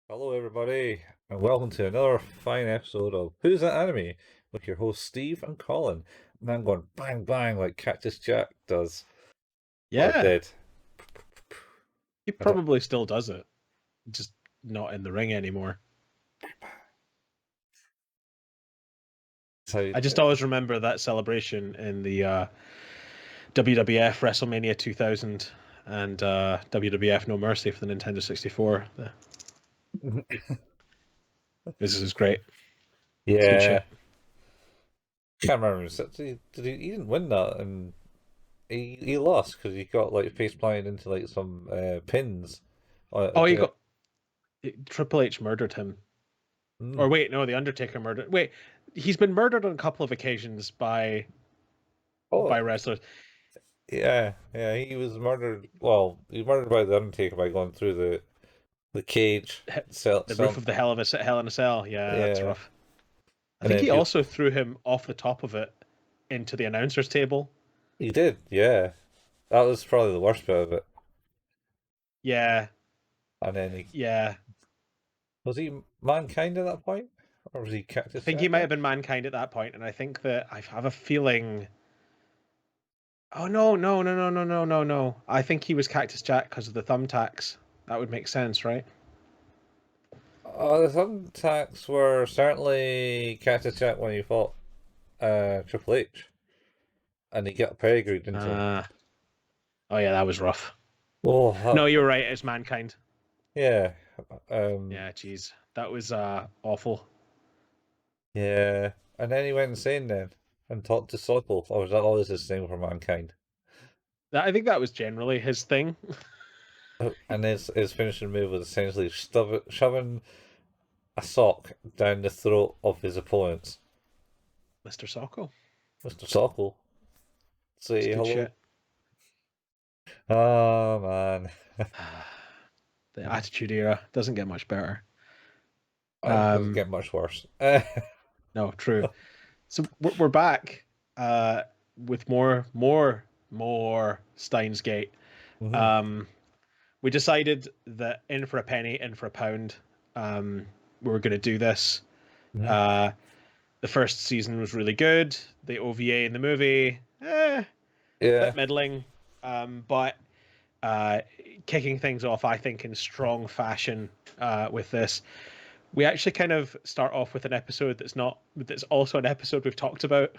Hello, everybody, and welcome to another fine episode of Who's That Anime with your hosts Steve and Colin. And I'm going bang bang like Cactus Jack does. Well, Yeah, did. he probably still does it, just not in the ring anymore. So, I just always remember that celebration in the WWF WrestleMania 2000 and WWF No Mercy for the Nintendo 64. This is great. It's good yeah. shit. Can't remember. He didn't win that, and he lost because he got like face planted into like some pins. He got Triple H murdered him. Or wait, no, the Undertaker murdered. Wait, he's been murdered on a couple of occasions by wrestlers. Yeah, he was murdered. Well, he was murdered by the Undertaker by going through the cage, The roof of the Hell in a Cell. Yeah, that's rough. I think he also threw him off the top of it into the announcer's table. He did, yeah. That was probably the worst bit of it. Yeah. And then yeah. Was he Mankind at that point? Or was he Cactus? I think he might have been Mankind at that point, and I think that I have a feeling. Oh no! I think he was Cactus Jack because of the thumbtacks. That would make sense, right? The thumbtacks were certainly Cactus Jack when he fought Triple H. And he got pedigreed into him. Oh yeah, that was rough. Oh, no, you're right, it's Mankind. Yeah. Yeah, jeez. That was awful. Yeah. And then he went insane then and talked to Solitude. Or was that always his thing for Mankind? I think that was generally his thing. And his finishing move was essentially shoving a sock down the throat of his opponents. Mr. Socko. Mr. Socko. Say hello. Shit. Oh, man. The Attitude Era doesn't get much better. It doesn't get much worse. No, true. So we're back with more Steins Gate. Mm-hmm. We decided that in for a penny, in for a pound, we were going to do this. Mm-hmm. The first season was really good. The OVA in the movie, a bit middling. But kicking things off, I think, in strong fashion with this. We actually kind of start off with an episode that's also an episode we've talked about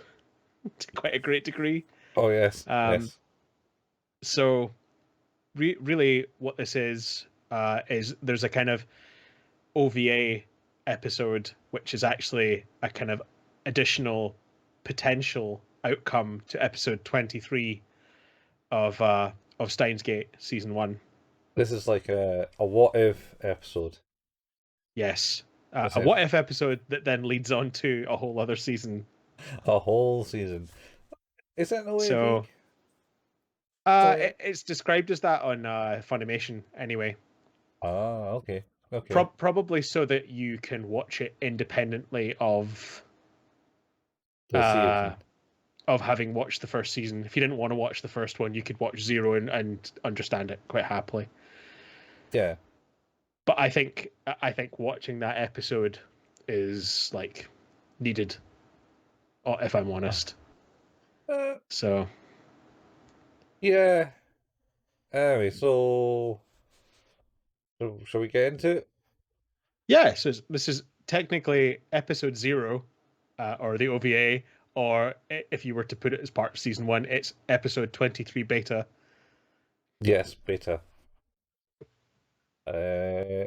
to quite a great degree. Oh, yes. Yes. So really what this is there's a kind of OVA episode, which is actually a kind of additional potential outcome to episode 23 of Steins Gate season 1. This is like a what if episode. Yes. A what if episode that then leads on to a whole other season. A whole season. Is that the way? So It's described as that on Funimation anyway. Okay. Okay. Probably so that you can watch it independently The uh, season. of having watched the first season. If you didn't want to watch the first one, you could watch Zero and understand it quite happily. Yeah. But I think watching that episode is like needed, if I'm honest. Uh, So yeah. Anyway, so shall we get into it? yeah, so this is technically episode 0, or the OVA, or if you were to put it as part of season 1, it's episode 23 beta. Yes, beta. Uh,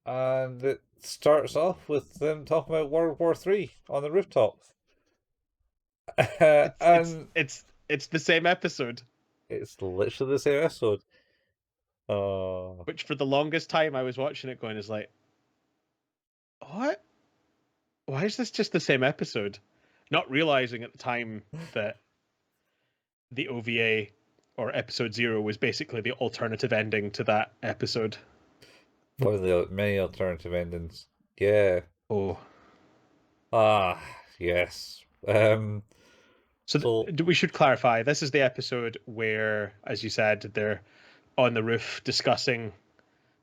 and it starts off with them talking about World War III on the rooftop. It's it's And it's it's the same episode, it's literally the same episode. Uh, which for the longest time I was watching it going is like, what? Why is this just the same episode? Not realizing at the time that the OVA or episode 0 was basically the alternative ending to that episode. one of the many alternative endings. Yeah. Oh. Ah, yes. So So, we should clarify. This is the episode where, as you said, they're on the roof discussing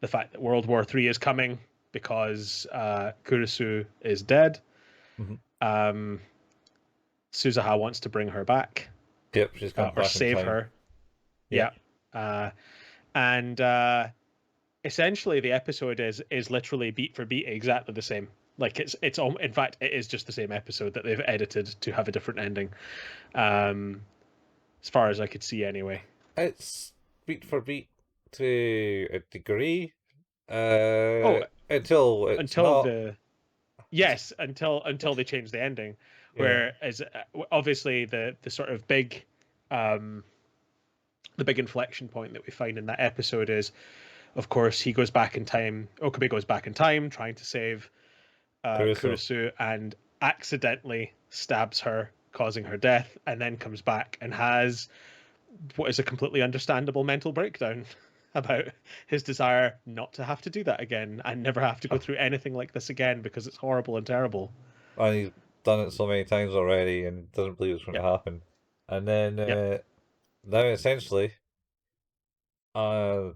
the fact that World War III is coming because Kurisu is dead. mhm. Um, Suzuha wants to bring her back, Yep, she's come or back in save time. her. Yeah. Yeah. And essentially the episode is literally beat for beat exactly the same. Like it's in fact it is just the same episode that they've edited to have a different ending. As far as I could see anyway. It's beat for beat to a degree. Oh, Until it's until not. the yes, until they change the ending, Yeah. where as obviously the sort of big the big inflection point that we find in that episode is, of course, he goes back in time. Okabe goes back in time, trying to save Caruso. Kurisu, and accidentally stabs her, causing her death, and then comes back and has what is a completely understandable mental breakdown about his desire not to have to do that again and never have to go through anything like this again because it's horrible and terrible. And he's done it so many times already and doesn't believe it's going to Yep. happen. And then Yep. now uh,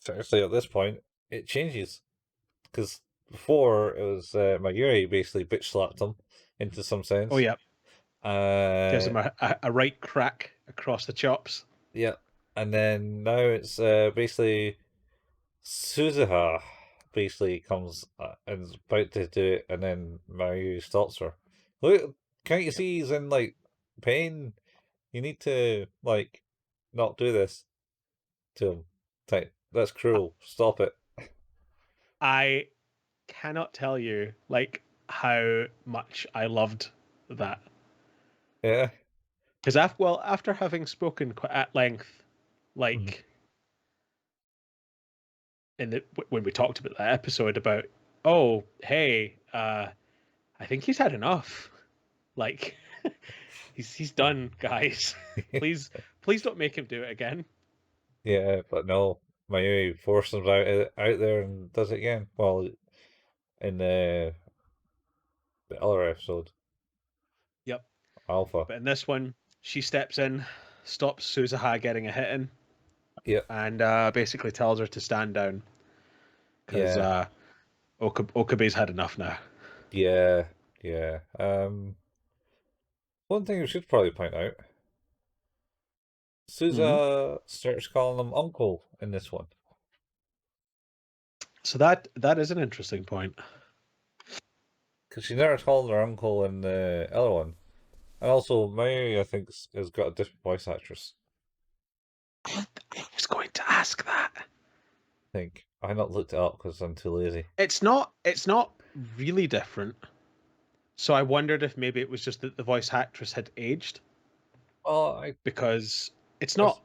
essentially at this point, it changes. Because before it was Mayuri basically bitch slapped him into some Oh, sense. yeah. Gives Uh, him a right crack across the chops. yeah. And then now it's basically Suzuha basically comes and is about to do it, and then Mayuri stops her. Look, can't you Yep. see he's in like pain? You need to like not do this to him. Like, that's cruel. Stop it. I cannot tell you like how much I loved that Yeah. because after having spoken quite at length, Mhm. like in the when we talked about that episode about, oh hey, I think he's had enough. Like he's done, guys. please don't make him do it again. Yeah, but no. Mayuri forces him out there and does it again. Well, in the other episode, Yep. Alpha. But in this one, she steps in, stops Suzuha getting a hit in, Yeah. and basically tells her to stand down because Yeah. Okabe's had enough now. Yeah. Yeah. One thing we should probably point out: Mm-hmm. Sousa starts calling him uncle in this one. So that is an interesting point. Because she never called her uncle in the other one. And also, Mayuri, I think, has got a different voice actress. I was going to ask that. I think. I not looked it up because I'm too lazy. It's not really different. So I wondered if maybe it was just that the voice actress had aged Oh, because it's it's, not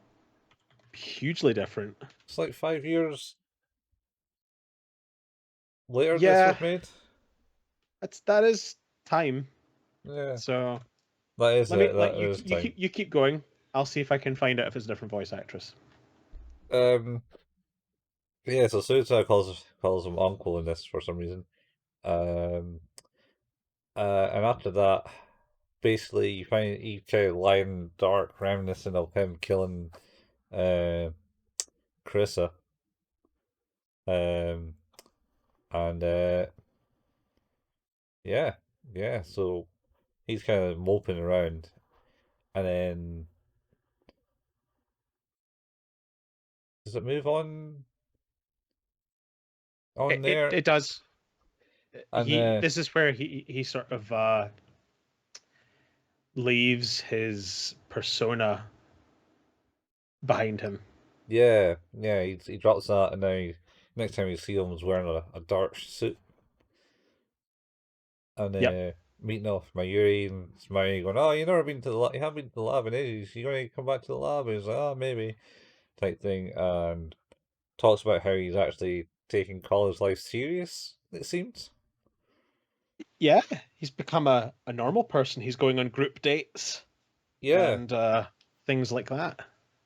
hugely different. it's like 5 years later this Yeah, was made. that is time. Yeah, So that is let me it. let That is time. you keep going. I'll see if I can find out if it's a different voice actress. Um, yeah, so Suzuha calls him uncle in this for some reason. Um, and after that, basically you find each lying dark, reminiscent of him killing uh Carissa. Um, and yeah, yeah. So he's kind of moping around, and then does it move on there? It does. And This is where he sort of leaves his persona behind him. yeah, yeah, he drops that, and now next time you see him, he's wearing a dark suit, and Yep. meeting off Mayuri and Mayuri going, "Oh, you never been to the lab? You haven't been to the lab in ages. You gonna come back to the lab?" And he's like, "Oh, maybe," type thing, and talks about how he's actually taking college life serious. It seems. Yeah, he's become a normal person. He's going on group dates Yeah, and things like that.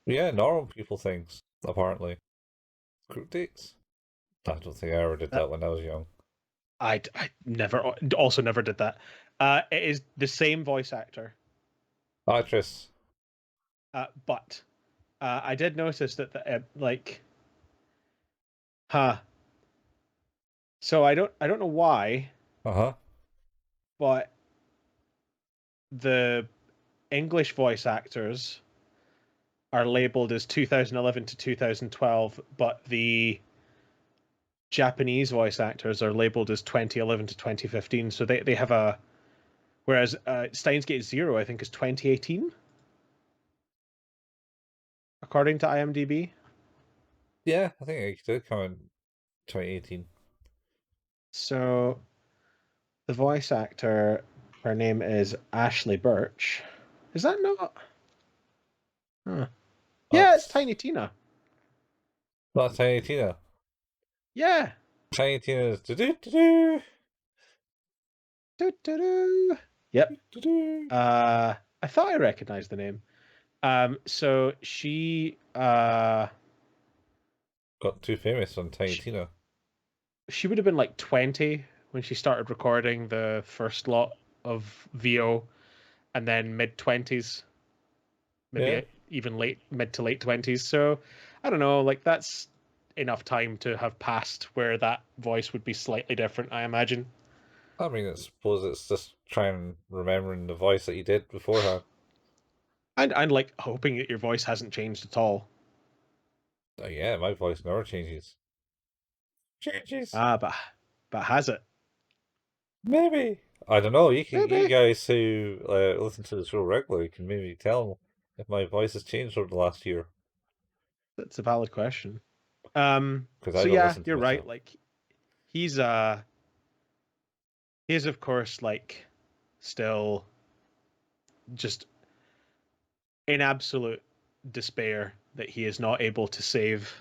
yeah, normal people things apparently. Group dates. I don't think I ever did That that when I was young. I never also never did that. It is the same voice actor, Actress. but I did notice that like, huh. So I don't know why, Uh-huh. but the English voice actors are labeled as 2011 to 2012, but the Japanese voice actors are labeled as 2011 to 2015. So they have a whereas Steins Gate Zero I think is 2018 according to IMDb. Yeah, I think it did come in 2018. So the voice actor, her name is Ashley Birch. Is that not? Huh. Yeah, it's That's Tiny Tina. not Tiny Tina. Yeah. Tiny Tina's do do do Doo-doo-doo. Yep. do do. I thought I recognized the name. So Got too famous on Tiny she Tina. she would have been like 20 when she started recording the first lot of VO, and then mid 20s, Yeah, maybe even late mid to late 20s. So I don't know, like that's enough time to have passed where that voice would be slightly different, I imagine. I mean, I suppose it's just trying remembering the voice that you did beforehand. And like hoping that your voice hasn't changed at all. Yeah, my voice never changes. Changes. Ah, but has it? Maybe. I don't know. You Maybe. guys who listen to the show regularly can maybe tell if my voice has changed over the last year That's a valid question. because I So don't yeah, listen to you're right. myself. Like he's he's of course like still just in absolute despair that he is not able to save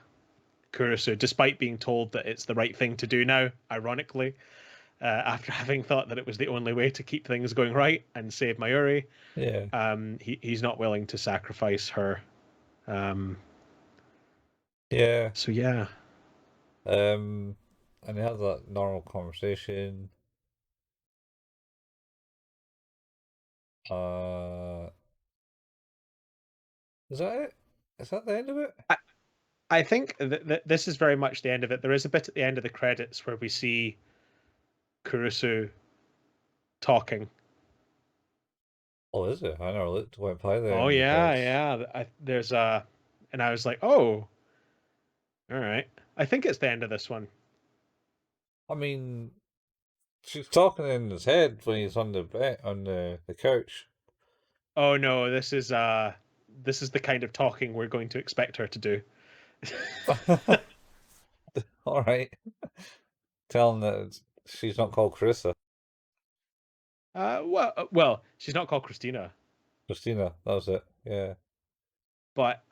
Kurusu, despite being told that it's the right thing to do now, ironically, after having thought that it was the only way to keep things going right and save Mayuri. Yeah. He's not willing to sacrifice her. Um, Yeah. so yeah. And they have that normal conversation. Uh, is that it? Is that the end of it? I, I think that this is very much the end of it. There is a bit at the end of the credits where we see Kurusu talking. Oh, is it? I never looked went by the Oh end of the yeah, credits. yeah. There's and I was like, oh, all right. I think it's the end of this one. I mean, she's talking in his head when he's on the bed on the couch. Oh no, this is the kind of talking we're going to expect her to do. All right, tell him that she's not called Carissa. Well, she's not called Christina, Christina, that was it. Yeah. but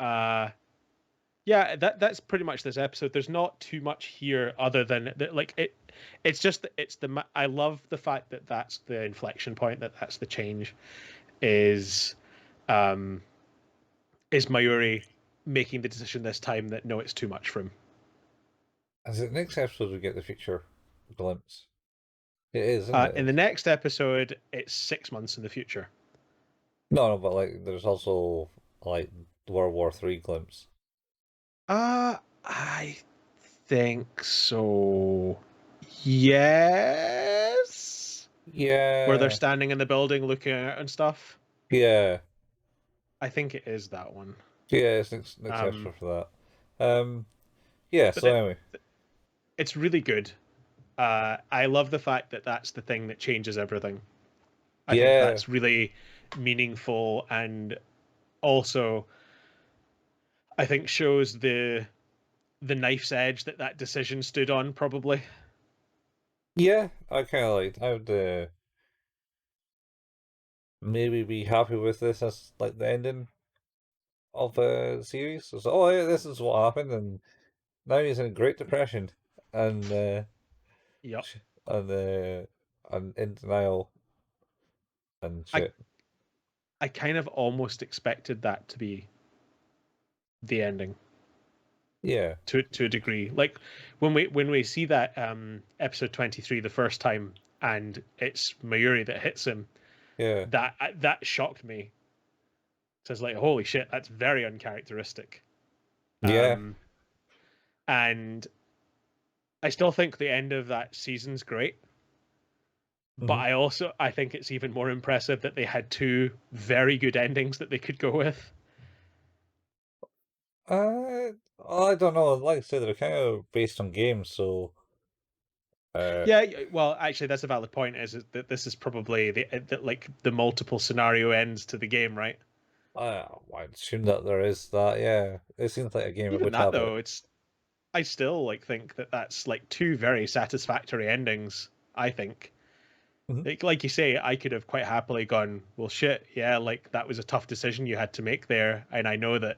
yeah, that's pretty much this episode. There's not too much here other than like it. It's just that it's I love the fact that that's the inflection point. That's the change. Is um is Mayuri making the decision this time that no, it's too much for him? As the next episode, we get the future glimpse. It is, isn't In the it? next episode, it's 6 months in the future. No, but like, there's also like World War III glimpse. I think so. Yes. Where they're Yeah, standing in the building looking out and stuff. yeah, I think it is that one. yeah. It's next Um, episode for that. Yeah. but So anyway, it's really good. I love the fact that that's the thing that changes everything. I think yeah, that's really meaningful and also I think shows the knife's edge that that decision stood on probably. yeah. I kind of like. I would maybe be happy with this as like the ending of the series. So, oh, yeah, this is what happened, and now he's in a Great Depression, and Yep. and and in denial and I shit. I kind of almost expected that to be the ending Yeah, to a degree. Like when we see that episode 23 the first time and it's Mayuri that hits him, yeah, that shocked me. So it's like holy shit, that's very uncharacteristic. yeah. Um and I still think the end of that season's great, but Mm-hmm. I think it's even more impressive that they had two very good endings that they could go with. I don't know. Like I said, they're kind of based on games, so uh, Yeah, well, actually, that's a valid point. Is that this is probably like the multiple scenario ends to the game, right? I assume that there is that. Yeah, it seems like a game that Even would that have it. though, it's I still like think that that's like two very satisfactory endings. I think, Hmm. like you say, I could have quite happily gone, well, shit, yeah, like that was a tough decision you had to make there, and I know that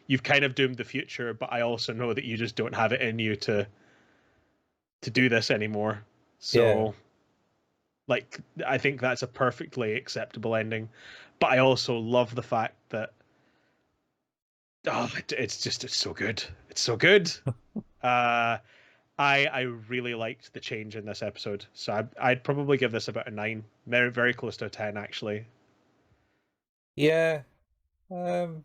you've kind of doomed the future, but I also know that you just don't have it in you to do this anymore. Yeah, So like I think that's a perfectly acceptable ending. But I also love the fact that it's so good. It's so good. Uh I really liked the change in this episode. So I'd probably give this about a 9. Very very close to a 10 actually. yeah, um,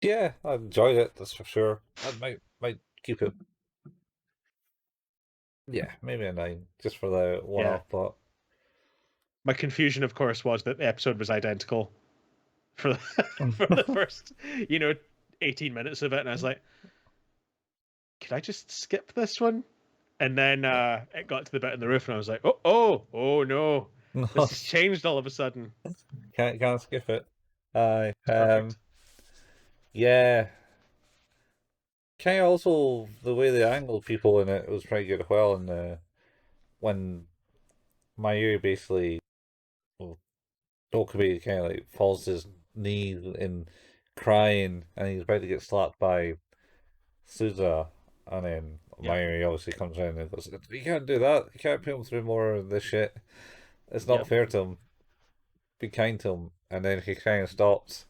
yeah. I enjoyed it. That's for sure. I might keep it. Yeah, maybe a 9 just for the Yeah. one-off. But My confusion of course was that the episode was identical for the, for the first, you know, 18 minutes of it and I was like, could I just skip this one? And then it got to the bit in the roof, and I was like, oh no, this no, has changed all of a sudden. can't skip it. Aye, It's perfect. yeah. Kind of also the way they angled people in it was pretty good as well. And when Mayuri basically, well, Okabe kind of like falls to his knee in crying, and he's about to get slapped by Suzuha, and then Yep, Mayuri obviously comes in and goes, "You can't do that. You can't put him through more of this shit. It's not yep, fair to him. Be kind to him." And then he kind of stops,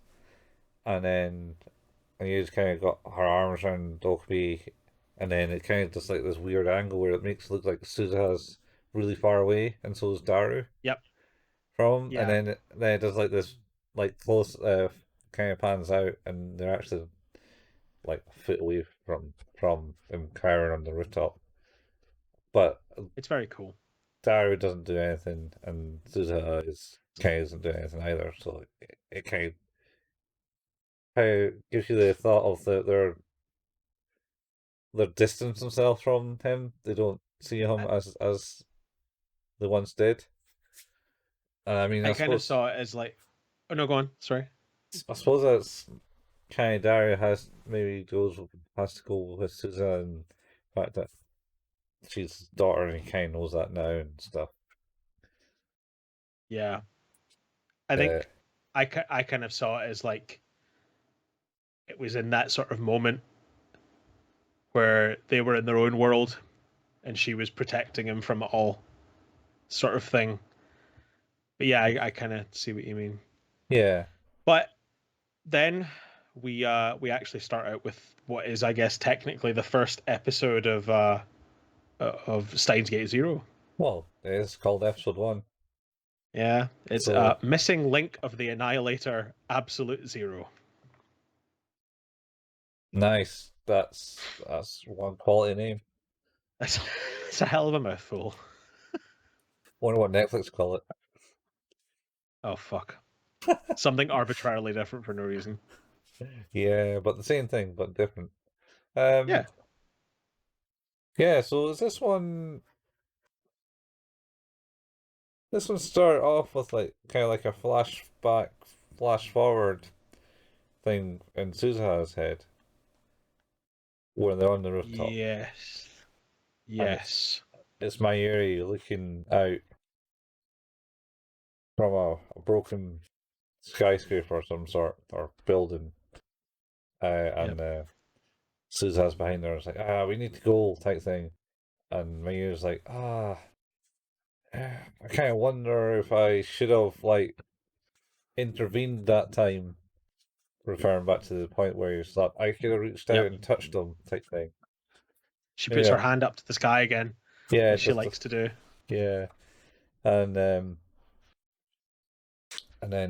and then and you just kind of got her arms around Okabe, and then it kind of does like this weird angle where it makes it look like Suzuha's really far away, and so is Daru yep, from him, and yeah. then it does like this like close kind of pans out, and they're actually like a foot away from him cowering on the rooftop. But It's very cool. Daru doesn't do anything, and Suzuha is kind of doesn't do anything either. So it kind of gives you the thought of they distance themselves from him. They don't see him I, as they once did. And I mean, I kind of saw it as like, oh no, go on. Sorry. I suppose that's kind of Daria has to go with Susan, and the fact that she's his daughter and he kind of knows that now and stuff. Yeah, I Uh, think I kind of saw it as like it was in that sort of moment where they were in their own world and she was protecting him from it all, sort of thing. But yeah, I kind of see what you mean. Yeah. But then we actually start out with what is, I guess, technically the first episode of Steins Gate Zero. Well, it's called episode 1. Yeah, it's So missing link of the Annihilator, Absolute Zero. nice. That's one quality name. It's a hell of a mouthful. Wonder what Netflix call it. Oh fuck. Something arbitrarily different for no reason. Yeah, but the same thing, but different. Um, Yeah. yeah. So is this one? This one start off with like kind of like a flashback, flash forward thing in Suzuha's head when they're on the rooftop, Yes. and Yes. it's Mayuri looking out from a broken skyscraper of some sort or building, Yep. and Suzuha's behind her. It's like, we need to go type thing, and Mayuri's like, I kind of wonder if I should have like intervened that time, referring back to the point where you thought I could have reached out Yep. and touched them, type thing. She puts Yeah, her hand up to the sky again, yeah, as she likes to do. yeah, and then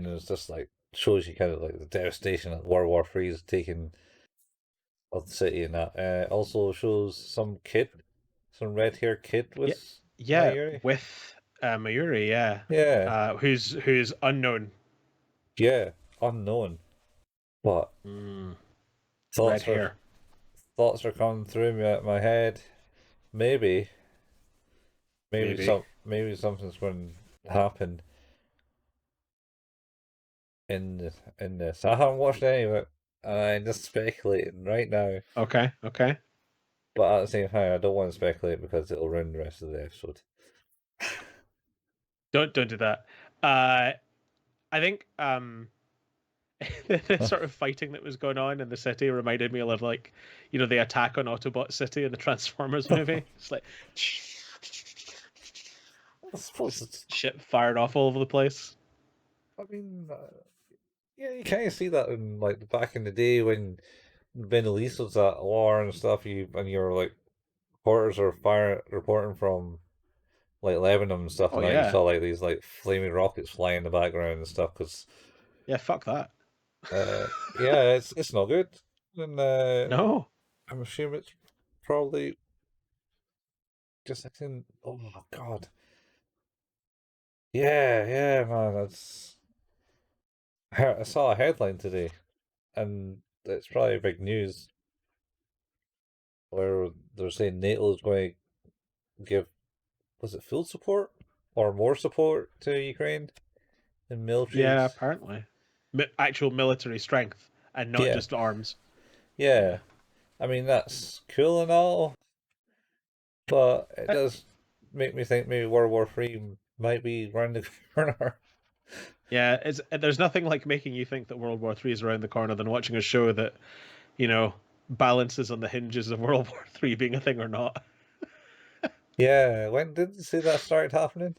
it's just like shows you kind of like the devastation that World War Three is taking of the city and that. Also shows some kid, some red haired kid Yeah. with Yeah, Mayuri. with Mayuri, yeah. Yeah, Who's unknown. yeah, unknown, but Mm, red thoughts are hair. thoughts are coming through my head. Maybe, Maybe. maybe something's going to happen in this. I haven't watched any of it. I'm just speculating right now. Okay, okay. But at the same time, I don't want to speculate because it'll ruin the rest of the episode. Don't do that. I think the sort of fighting that was going on in the city reminded me of like, the attack on Autobot City in the Transformers movie. It's like I suppose it's. shit fired off all over the place. I mean, yeah, you kind of see that in like back in the day when Ben Elise was at war and stuff. You're like reporters are reporting from like Lebanon and stuff, Oh and that you yeah. saw like these like flaming rockets flying in the background and stuff. Because Yeah, fuck that. yeah, it's not good, and No. I'm assuming it's probably just like in. Oh my god. Yeah, yeah, man. I saw a headline today, and it's probably big news where they're saying NATO is going to give, was it full support or more support to Ukraine in military? Yeah, apparently. Actual military strength and not Yeah, just arms. yeah. Yeah. I mean that's cool and all, but it Uh, does make me think maybe World War Three might be around the corner. Yeah, there's nothing like making you think that World War III is around the corner than watching a show that, balances on the hinges of World War III being a thing or not. Yeah, when did you see that started happening?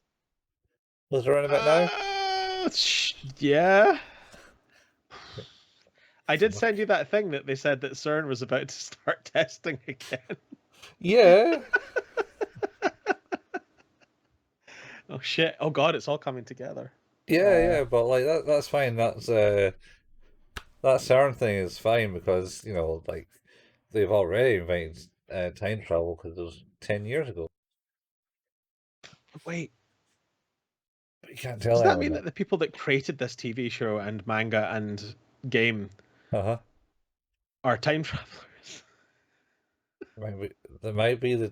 Was it around about now? Yeah. I did Fuck. send you that thing that they said that CERN was about to start testing again. Yeah, Oh shit. Oh god, it's all coming together. yeah, but like that's fine. That CERN thing is fine because like they've already invented time travel because it was 10 years ago. Wait, But you can't tell does that anyone mean that. that the people that created this TV show and manga and game Uh huh. are time travelers? Maybe there might be the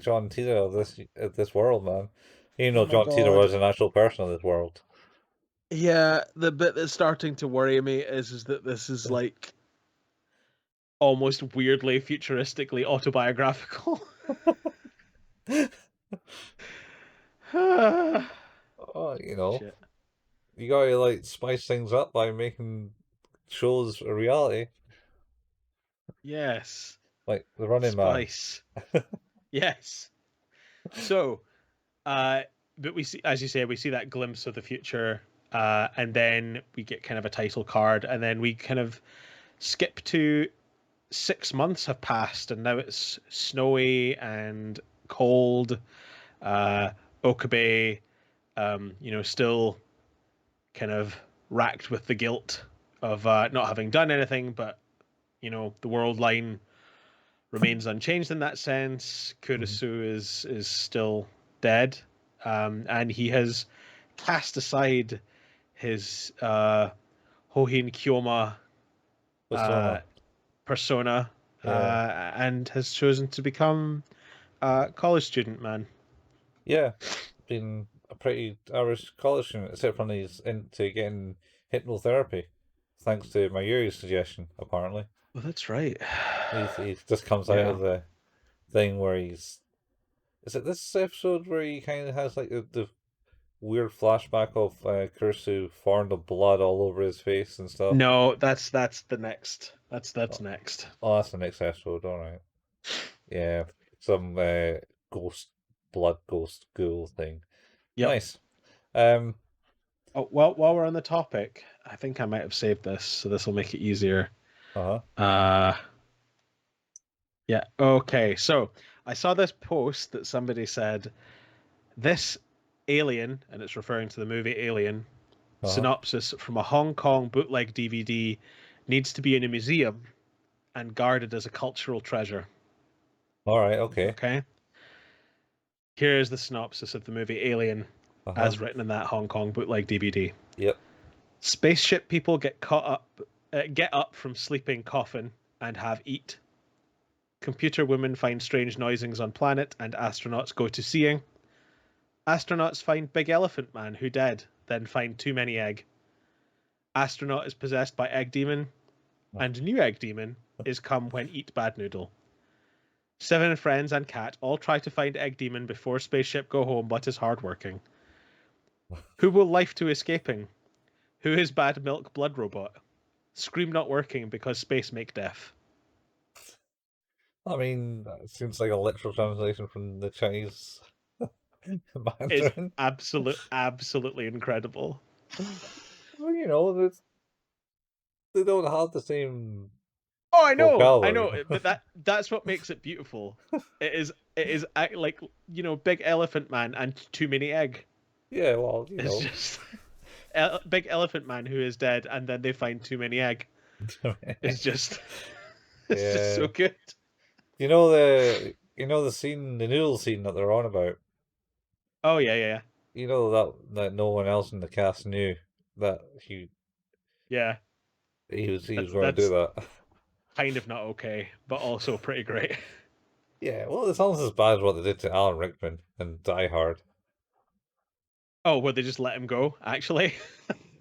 John Titor of this world, man. Even Oh though my John Titor god. was an actual person of this world. Yeah, the bit that's starting to worry me is that this is like almost weirdly futuristically autobiographical. Oh, Shit. you gotta like spice things up by making shows a reality, Yes. like The Running Man. Spice. Yes. So, but we see, as you say, we see that glimpse of the future and then we get kind of a title card, and then we kind of skip to 6 months have passed, and now it's snowy and cold. Okabe, still kind of racked with the guilt of not having done anything, but the world line remains unchanged in that sense. Kurisu is still dead, and he has cast aside his Hohin Kyoma uh, Persona. persona Yeah. and has chosen to become a college student, man. Yeah. Been a pretty average college student, except when he's into getting hypnotherapy, thanks to Mayuri's suggestion, apparently. Well, that's right. He just comes out Yeah. of the thing where he's. Is it this episode where he kind of has like the weird flashback of Kursu foreign the blood all over his face and stuff? No, that's the next. That's Oh, next. oh, that's the next episode, alright. Yeah, some ghost, blood ghost ghoul thing. Yep. Nice. Um, Oh, well, while we're on the topic, I think I might have saved this, so this will make it easier. uh-huh. Uh, yeah. Okay. So I saw this post that somebody said this Alien, and it's referring to the movie Alien, Uh-huh. synopsis from a Hong Kong bootleg DVD needs to be in a museum and guarded as a cultural treasure. Alright, okay. Okay. Here is the synopsis of the movie Alien Uh-huh. as written in that Hong Kong bootleg DVD. Yep. Spaceship people get up from sleeping coffin and have eat. Computer women find strange noisings on planet and astronauts go to seeing. Astronauts find big elephant man who dead, then find too many egg. Astronaut is possessed by egg demon, and new egg demon is come when eat bad noodle. Seven friends and cat all try to find egg demon before spaceship go home, but is hardworking. Who will life to escaping? Who is bad milk blood robot? Scream not working because space make deaf. I mean, that seems like a literal translation from the Chinese Is Mandarin. absolutely incredible. Well, they don't have the same Oh, I vocabulary. know, but that's what makes it beautiful. It is like big elephant man and too many egg. Yeah, well, It's just big elephant man who is dead, and then they find too many egg. It's just it's just Yeah. so good. The scene, the noodle scene that they're on about. Oh yeah. You know that no one else in the cast knew that Yeah. he was That's going to do that's that. kind of not okay, but also pretty great. Yeah, well, it's almost as bad as what they did to Alan Rickman and Die Hard. Oh, where they just let him go? Actually,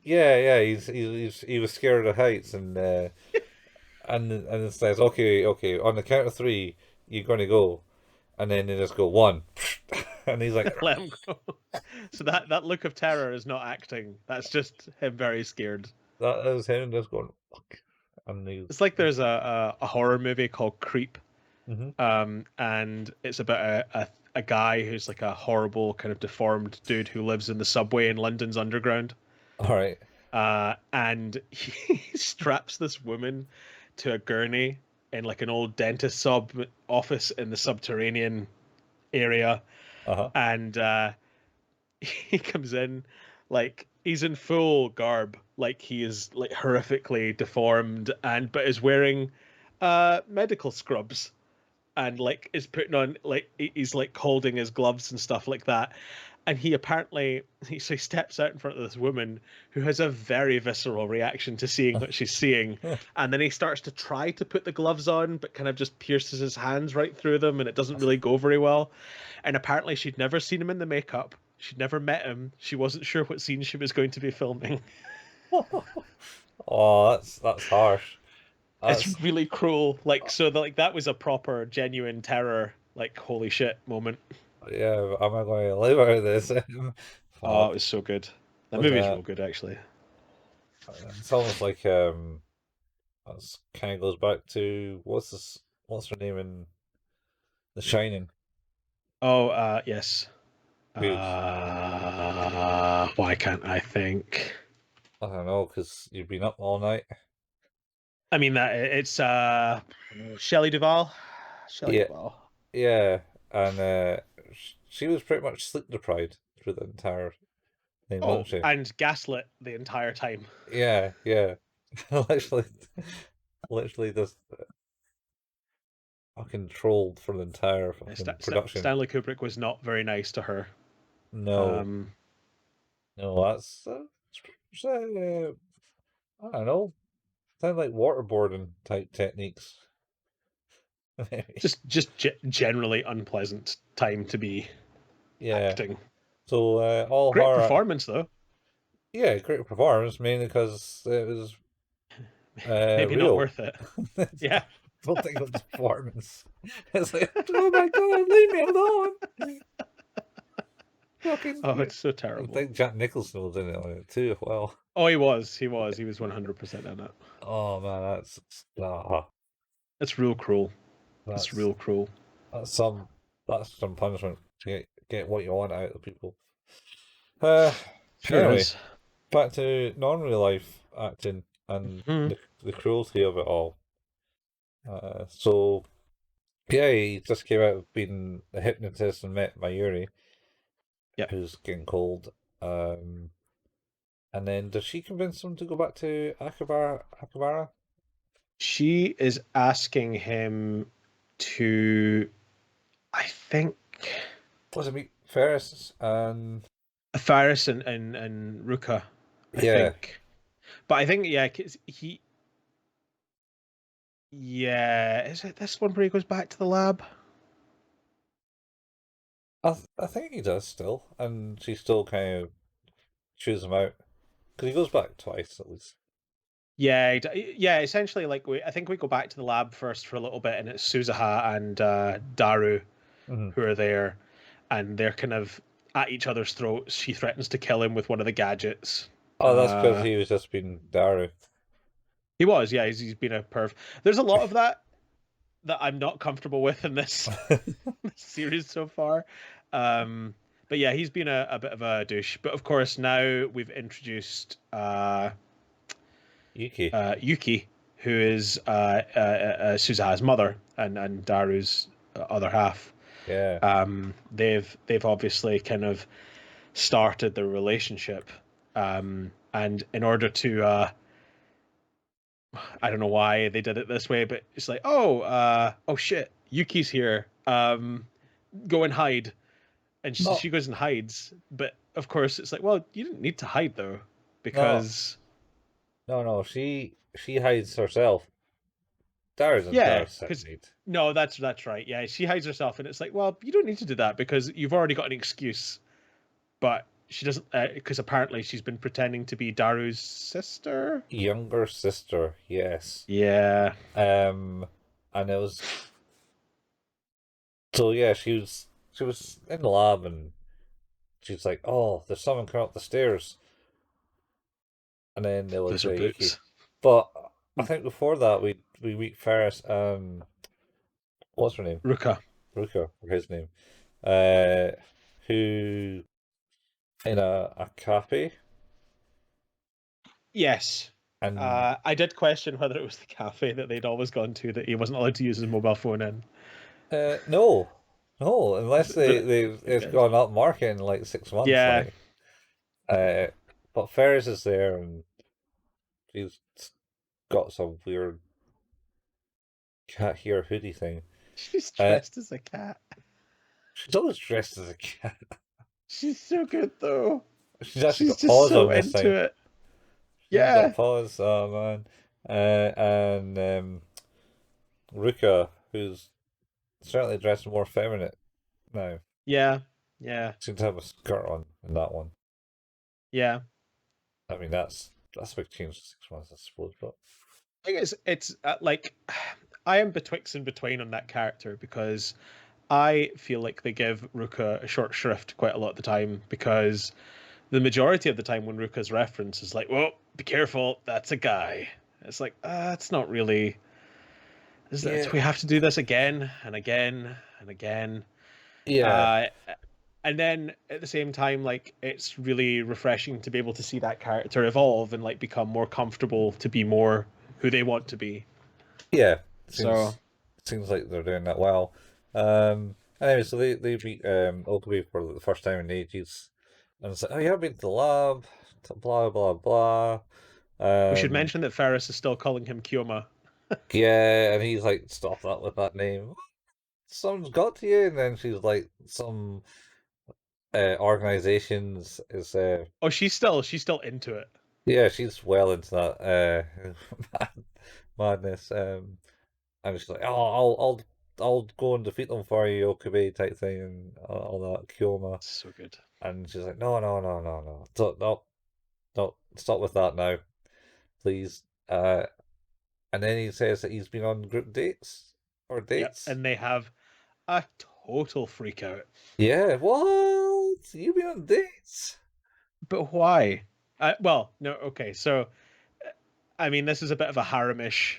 Yeah, he was scared of heights and it says okay, on the count of three you're going to go, and then they just go one, and he's like, let him go. So that look of terror is not acting. That's just him very scared. that was him just going fuck, and he. It's like there's a horror movie called Creep, Mm-hmm. and it's about a guy who's like a horrible kind of deformed dude who lives in the subway in London's underground. All right. And he straps this woman to a gurney in like an old dentist sub office in the subterranean area, Uh-huh. and he comes in like he's in full garb, like he is like horrifically deformed, and but is wearing medical scrubs and like is putting on like he's like holding his gloves and stuff like that, and he apparently so he steps out in front of this woman who has a very visceral reaction to seeing what she's seeing, and then he starts to try to put the gloves on but kind of just pierces his hands right through them, and it doesn't really go very well. And apparently she'd never seen him in the makeup, she'd never met him, she wasn't sure what scene she was going to be filming. Oh, that's harsh. That's It's really cruel, like so like that was a proper genuine terror, like holy shit moment. yeah. Am I going to live out of this? Oh, Fuck. it was so good. That Looking movie's at real good, actually. it's almost like that's kind of goes back to what's her name in The Shining, Oh, yes. who's Why can't I think? I don't know, because you've been up all night. I mean that it's Shelley Duvall. Shelley Yeah, Duvall. yeah, and she was pretty much sleep deprived through the entire thing, Oh, wasn't she? and gaslit the entire time. Yeah, yeah. literally, literally just fucking trolled for the entire fucking production. Stanley Kubrick was not very nice to her. No, Um, no, it's, I don't know. Sound like waterboarding type techniques. Maybe. just generally unpleasant time to be Yeah. acting. So all Great horror. performance though. Yeah, great performance, mainly because it was Maybe not real. worth it. I Yeah. don't think it was performance. It's like, oh my god, leave me alone. Fucking. Oh, it's so I terrible. think Jack Nicholson was in it on it too. Well, Oh, he was 100% in it. oh man, It's real cruel. It's that's real cruel. that's some that's some punishment to get what you want out of people. Uh, Sure anyway, is. back to non-real life acting and Hmm. the cruelty of it all. So yeah, he just came out of being a hypnotist and met Mayuri, Yep. who's getting cold. And then does she convince him to go back to Akabara? She is asking him to, I think, Was it meet Ferris and Faris and Ruka, I yeah, think. But I think, yeah, 'cause yeah, is it this one where he goes back to the lab? I think he does still, and she still kind of chews him out because he goes back twice at least. Yeah, yeah. Essentially, like I think we go back to the lab first for a little bit, and it's Suzuha and Daru Hmm. who are there, and they're kind of at each other's throats. She threatens to kill him with one of the gadgets. Oh, that's because he was just being Daru. He was, yeah, he's been a perv. There's a lot of that I'm not comfortable with in this, this series so far. But yeah, he's been a bit of a douche. But of course, now we've introduced Yuki. Yuki, who is Suzaha's mother and Daru's other half. Yeah. They've obviously kind of started their relationship, and in order to I don't know why they did it this way, but it's like, oh shit, Yuki's here. Go and hide, and No, she goes and hides. But of course, it's like, well, you didn't need to hide though, no, because no. She hides herself. Daru's a yeah, Daru's because need. no, that's right. Yeah, she hides herself, and it's like, well, you don't need to do that because you've already got an excuse. But she doesn't, because apparently she's been pretending to be Daru's sister. Younger sister, yes. Yeah, And it was so yeah. She was in the lab and she's like, "Oh, there's someone coming up the stairs," and then there was those are Yuki. boots. But I think before that we meet Ferris. What's her name? Ruka. Ruka, or his name. Uh, who in a cafe Yes. and I did question whether it was the cafe that they'd always gone to that he wasn't allowed to use his mobile phone in. no, no, unless But it's okay. gone up market in like 6 months, Yeah, like. Uh, but Ferris is there and he's got some weird cat hair hoodie thing. she's Uh, dressed as a cat. she's always dressed as a cat. She's so good though. She's actually She's got just paws so on this into time. it. She's got Yeah, paws, oh man. And Ruka, who's certainly dressed more feminine now. yeah, yeah, Seems to have a skirt on in that one. yeah. I mean, that's a big change in 6 months, I suppose. But I think it's like I am betwixt and between on that character because I feel like they give Ruka a short shrift quite a lot of the time because the majority of the time when Ruka's reference is like, "Well, be careful, that's a guy." It's like, it's not really. Is that yeah, we have to do this again and again and again? yeah, Uh, and then at the same time, like it's really refreshing to be able to see that character evolve and like become more comfortable to be more who they want to be. Yeah, So seems like they're doing that well. Anyway, so they beat Okabe for the first time in ages, and it's like, oh, you haven't been to the lab, blah blah blah. we should Um, mention that Ferris is still calling him Kyoma. yeah, and he's like, stop that with that name. Someone's got to you, and then she's like, some organizations is Oh, she's still into it. yeah, she's well into that madness. And she's like, oh, I'll go and defeat them for you, Okabe type thing, and all that Kyoma. So good. And she's like, no, no, no, no, no, don't stop with that now, please. And then he says that he's been on group dates or Yeah, dates. and they have a total freak out. Yeah, what? You been on dates? But why? Well, no, okay. So, I mean, this is a bit of a haremish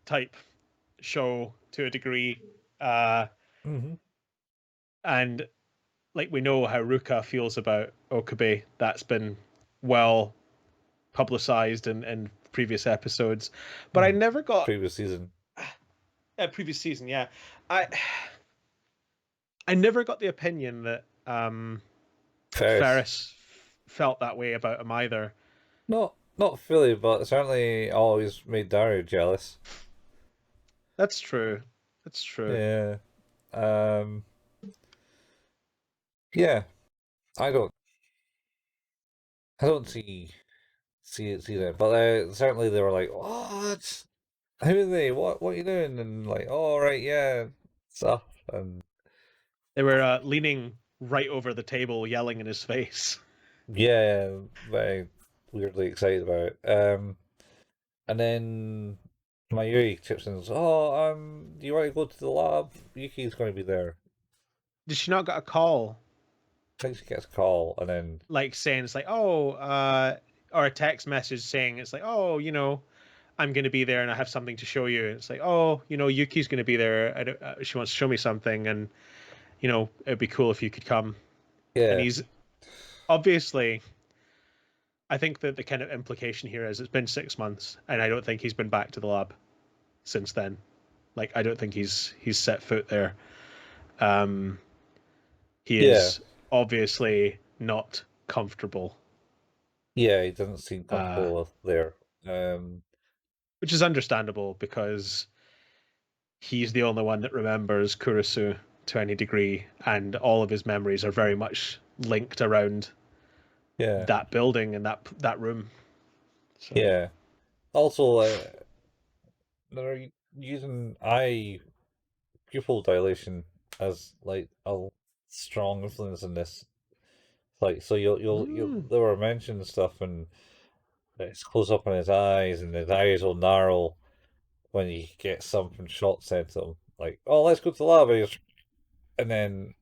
type show to a degree, Mm-hmm. and like we know how Ruka feels about Okabe. That's been well publicized in previous episodes, but I Mm-hmm. never got Previous season. previous season. Yeah, I I never got the opinion that Ferris. Ferris felt that way about him either. Not fully, but certainly always made Dario jealous. That's true. That's true. Yeah. Um. Yeah. I don't. I don't see that, but certainly they were like, "What? Who are they? What are you doing?" And like, "Oh, right, yeah, stuff." And They were leaning right over the table, yelling in his face. yeah, very weirdly excited about it. And then Mayuri chips in and says, "Oh, do you want to go to the lab? Yuki's going to be there." Did she not get a call I think she gets a call, and then like saying it's like, oh, or a text message saying it's like, oh, I'm going to be there and I have something to show you. It's like, oh, Yuki's going to be there. She wants to show me something, and it'd be cool if you could come. And yeah, he's obviously, I think that the kind of implication here is it's been 6 months, and I don't think he's been back to the lab since then. Like, I don't think he's set foot there. Um, he yeah, is obviously not comfortable, yeah. He doesn't seem uh, comfortable with there. Um, which is understandable because he's the only one that remembers Kurisu to any degree, and all of his memories are very much linked around yeah, that building and that room. So, yeah. Also, they're using eye pupil dilation as like a strong influence in this. Like, so you'll mm, there were mentioned stuff and it's close up on his eyes, and his eyes will narrow when he gets something shot sent to him. Like, oh, let's go to the lab, and then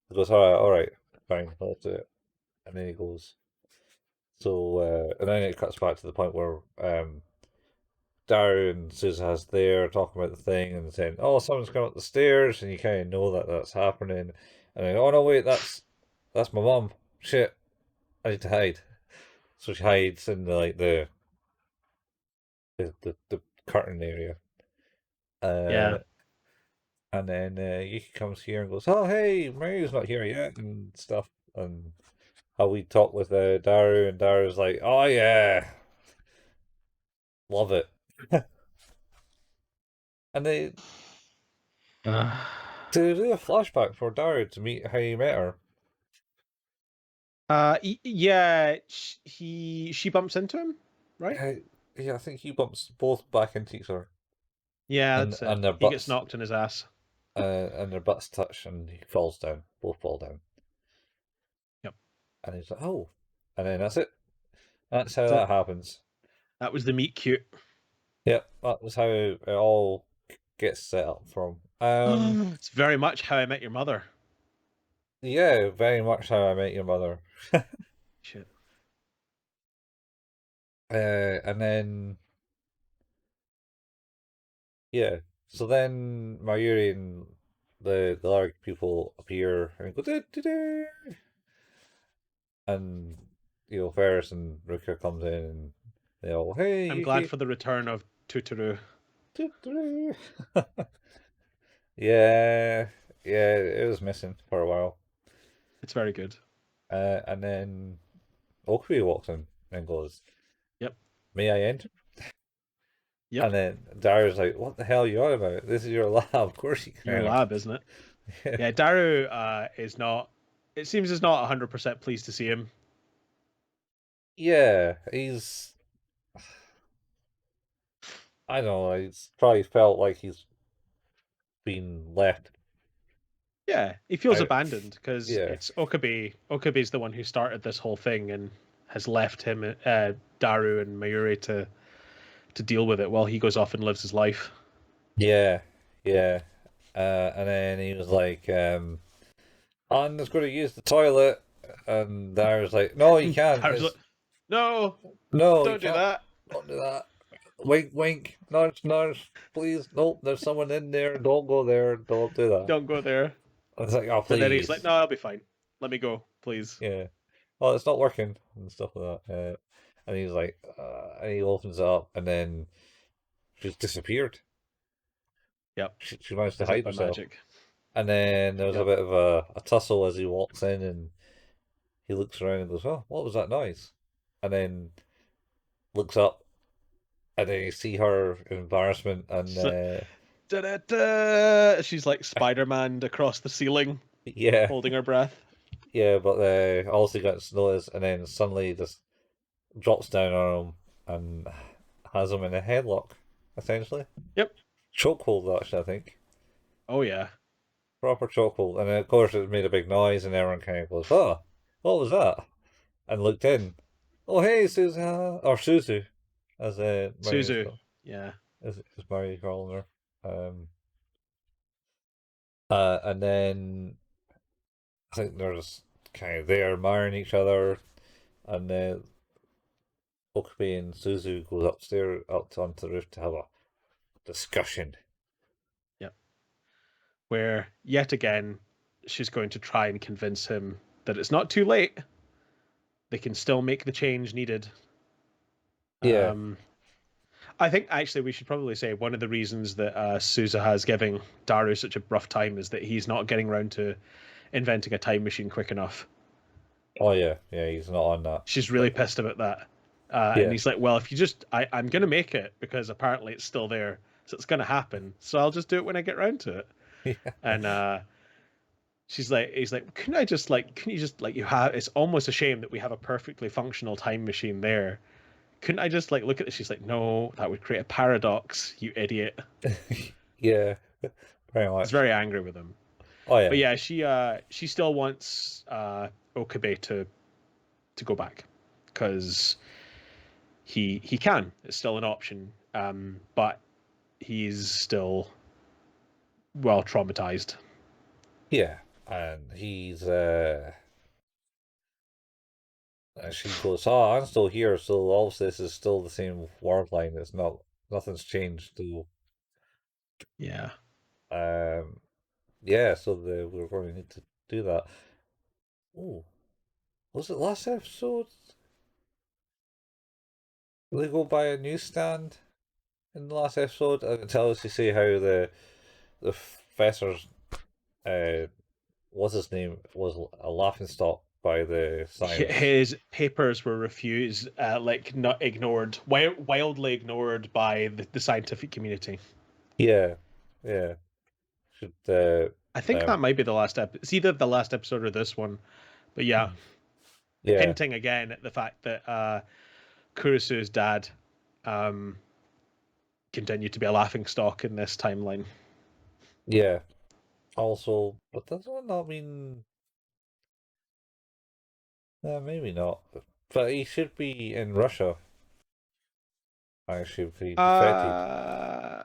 he goes, all right, fine, let's do it, and then he goes. So, and then it cuts back to the point where Daru and Suzuha's there talking about the thing and saying, "Oh, someone's coming up the stairs," and you kind of know that that's happening. And then, oh no, wait, that's my mum. Shit, I need to hide. So she hides in the curtain area. yeah, Uh, and then Yuki comes here and goes, "Oh, hey, Mario's not here yet," and stuff. And how we talk with Daru, and Daru's like, "Oh yeah, love it." And they uh, to do a flashback for Daru to meet how he met her. yeah, she bumps into him, right? Uh, yeah, I think he bumps both back into each other, Yeah, that's it. and their He gets butts knocked in his ass. and their butts touch, and he falls down. Both fall down, Yep. and he's like, "Oh," and then that's it. That's how So that happens. that was the meet cute. Yep, that was how it all gets set up from. It's very much How I Met Your Mother. Yeah, very much how I met your mother. Shit. And then yeah, so then Mayuri and the large people appear and go "Do-do-do," and Ferris and Ruka comes in and they all I'm glad for the return of Totoro. "Do-do-do." Yeah, yeah, it was missing for a while. It's very good. And then Okabe walks in and goes, Yep. "May I enter?" Yep. And then Dara's like, "What the hell are you on about? This is your lab. Of course you can Your enter." lab, isn't it? Yeah, Daru is not. It seems is not 100% pleased to see him. Yeah, he's. I don't know. He's probably felt like he's been left Yeah, he feels out. abandoned because Yeah, it's Okabe. Okabe's the one who started this whole thing and has left him, Daru and Mayuri to deal with it while he goes off and lives his life. yeah, yeah. And then he was like, "I'm just going to use the toilet," and Dara's like, "No, you can't. Daru's like, "No, No, you don't do can't. that. Don't do that. Wink, wink. Nudge, nudge. Please, nope. There's someone in there. Don't go there. Don't do that." Don't go there." It's like, oh, And then he's like, please. "No, I'll be fine. Let me go, please." Yeah. Oh, it's not working and stuff like that. And he's like, and he opens it up, and then she's disappeared. Yep, She managed to as if hide by herself. magic. And then there's a Yep. bit of a tussle as he walks in, and he looks around and goes, "Oh, what was that noise?" And then looks up, and then you see her embarrassment, and So, da-da-da! She's like Spider-Man across the ceiling, yeah, holding her breath. yeah, but also gets noticed, and then suddenly just drops down on him and has him in a headlock, essentially. Yep. Chokehold, actually, I think. Oh yeah. Proper chokehold. And then, of course, it made a big noise, and everyone kind of goes, "Oh, what was that?" And looked in. "Oh, hey, Suzuha." Or Suzu, as Marius Suzu. Yeah. as Mario calling her. And then I think they're just kind of there admiring each other, and Okabe and Suzu goes upstairs, onto the roof to have a discussion. Yep. Where yet again she's going to try and convince him that it's not too late. They can still make the change needed. Yeah, Um, I think actually we should probably say one of the reasons that Suzuha is giving Daru such a rough time is that he's not getting around to inventing a time machine quick enough. oh yeah, yeah, he's not on that. She's really pissed about that. And Yeah, he's like, well, if you just, I'm going to make it because apparently it's still there. So it's going to happen. So I'll just do it when I get around to it. yeah, And he's like, couldn't you just, like, it's almost a shame that we have a perfectly functional time machine there. Couldn't I just, like, look at this? She's like, no, that would create a paradox, you idiot. yeah, very He's much. very angry with him. Oh But yeah, yeah, she still wants Okabe to go back because he can. It's still an option. But he's still well traumatized. yeah, and and she goes, "Oh, I'm still here, so all of this is still the same word line. It's not, nothing's changed." So, Yeah. um, yeah, so we're going to need to do that. Oh, was it last episode? Will they go by a newsstand in the last episode? And it tells you see how the professor's what's his name was a laughing stock by the science. His papers were refused, like not ignored, wildly ignored by the scientific community. Yeah, yeah. Should I think that might be the last episode. It's either the last episode or this one. But yeah, yeah, hinting again at the fact that Kurisu's dad um, continued to be a laughing stock in this timeline. yeah. Also, but does that not mean? Maybe not. But he should be in Russia. Actually, if he defected. Uh,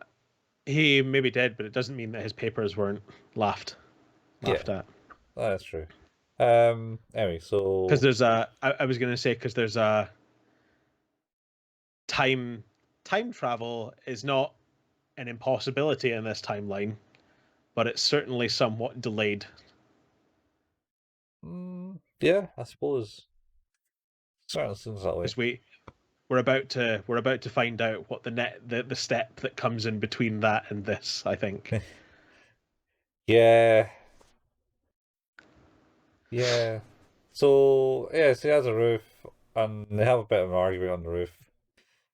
he maybe did, but it doesn't mean that his papers weren't Yeah, laughed at. that's true. Anyway, Because so there's a, I was gonna say because there's a time travel is not an impossibility in this timeline. but it's certainly somewhat delayed. Yeah, I suppose. Certainly seems that way. Because we're about to find out what the step that comes in between that and this, I think. Yeah. Yeah. So, yeah, so he has a roof, and they have a bit of an argument on the roof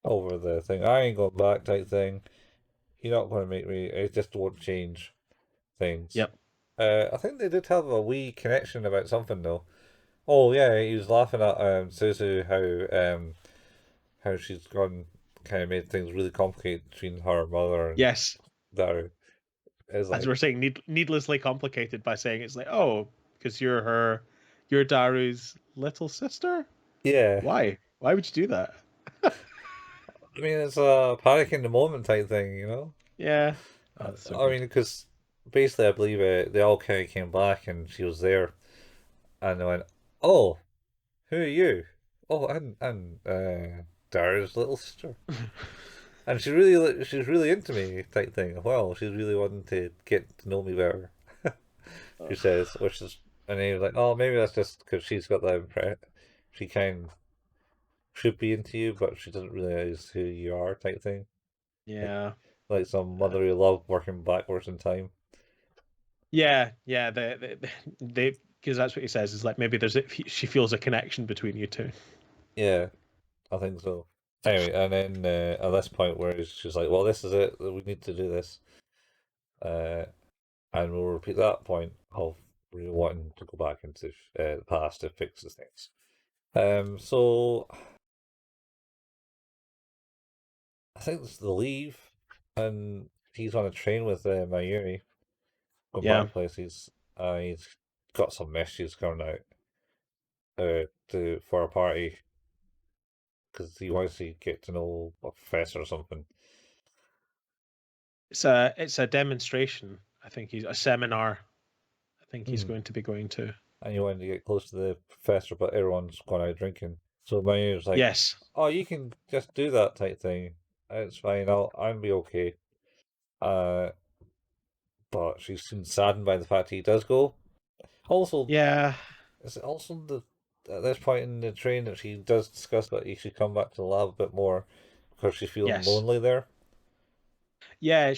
over the thing. I ain't going back type thing. You're not going to make me, it just won't change things. Yep. I think they did have a wee connection about something, though. Oh, yeah, he was laughing at Suzu how she's gone, kind of made things really complicated between her mother and Yes. Daru. It's As like, we're saying, needlessly complicated by saying it's like, oh, because you're Daru's little sister. yeah. Why? Why would you do that? I mean, it's a panic in the moment type thing, you know? Yeah. Oh, that's so I good. mean, because basically, I believe they all kind of came back and she was there, and they went, "Oh, who are you?" Oh, and Dara's little sister, and she's really into me type thing. Well, she's really wanting to get to know me better. She says, which is, and he was like, "Oh, maybe that's just because she's got that impression. She kind should be into you, but she doesn't realize who you are type thing. Like, Yeah. like some Uh, motherly love working backwards in time." yeah. Yeah. They because that's what he says is like maybe she feels a connection between you two. Yeah. I think so. Anyway, and then at this point where she's like, "Well, this is it. We need to do this," uh, and we'll repeat that point of really wanting to go back into the past to fix the things. So I think it's the leave, and he's on a train with Mayuri going back Yeah. to places. He's got some messages coming out to for a party because he wants to get to know a professor or something. It's a demonstration. I think he's a seminar. I think he's Hmm. going to be going to. And you wanted to get close to the professor, but everyone's gone out drinking. So Mayur's like, Yes. "Oh, you can just do that type thing. It's fine. I'll be okay." Uh, but she's soon saddened by the fact he does go. Also, Yeah. is it also the at this point in the train that she does discuss that he should come back to the lab a bit more because she's feeling Yes. lonely there? Yeah.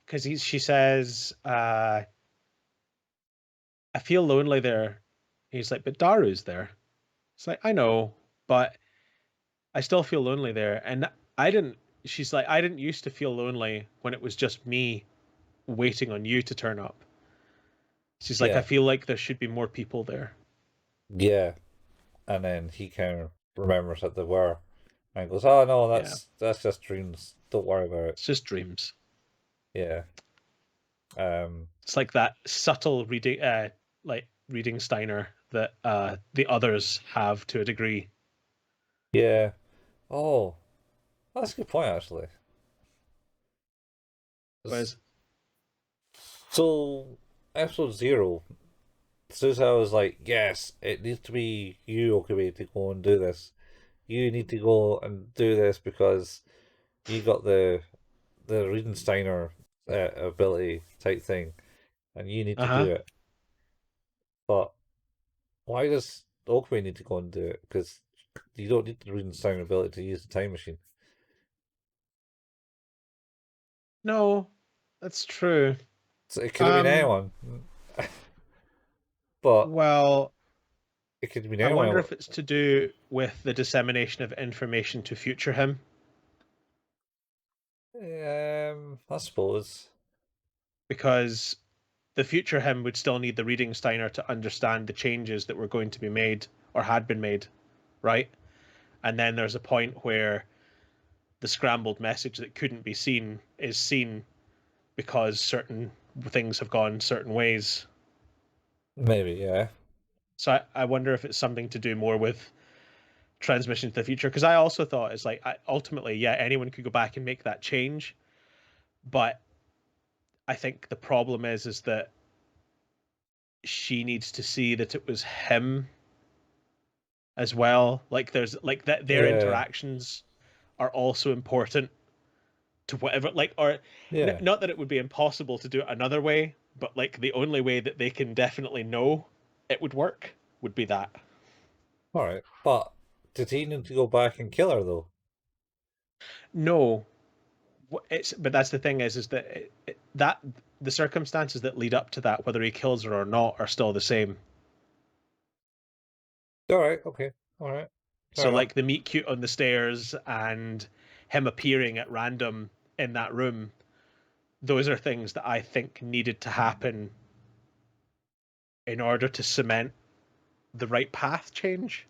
Because she says, I feel lonely there. He's like, but Daru's there. It's like, I know, but I still feel lonely there. And I didn't, she's like, I didn't used to feel lonely when it was just me waiting on you to turn up. She's like, I Yeah, feel like there should be more people there. yeah. And then he kind of remembers that they were, and goes, "Oh no, Yeah. that's just dreams. Don't worry about it." It's just dreams. Yeah. Um. It's like that subtle reading, like reading Steiner that the others have to a degree. Yeah. Oh, that's a good point, actually. Whereas, So, episode 0, Suzuha was like, "Yes, it needs to be you, Okabe, to go and do this. You need to go and do this because you got the Riedensteiner ability type thing, and you need to uh-huh. do it." But why does Okabe need to go and do it? Because you don't need the Riedensteiner ability to use the time machine. No, that's true. So it could have been Um, anyone, but well, it could have been I wonder anyone. if it's to do with the dissemination of information to future him, I suppose. because the future him would still need the reading Steiner to understand the changes that were going to be made or had been made, right? And then there's a point where the scrambled message that couldn't be seen is seen because certain things have gone certain ways. Maybe, yeah. So I wonder if it's something to do more with transmission to the future. Because I also thought it's like ultimately, yeah, anyone could go back and make that change, but I think the problem is that she needs to see that it was him as well. Like there's like that their Yeah. interactions are also important to whatever, like, or Yeah. not that it would be impossible to do it another way, but like the only way that they can definitely know it would work would be that. All right. But did he need to go back and kill her though? No, it's but that's the thing is that that the circumstances that lead up to that, whether he kills her or not, are still the same. All right. Okay. All right. Fair So enough. like the meet cute on the stairs and him appearing at random in that room, those are things that I think needed to happen in order to cement the right path change,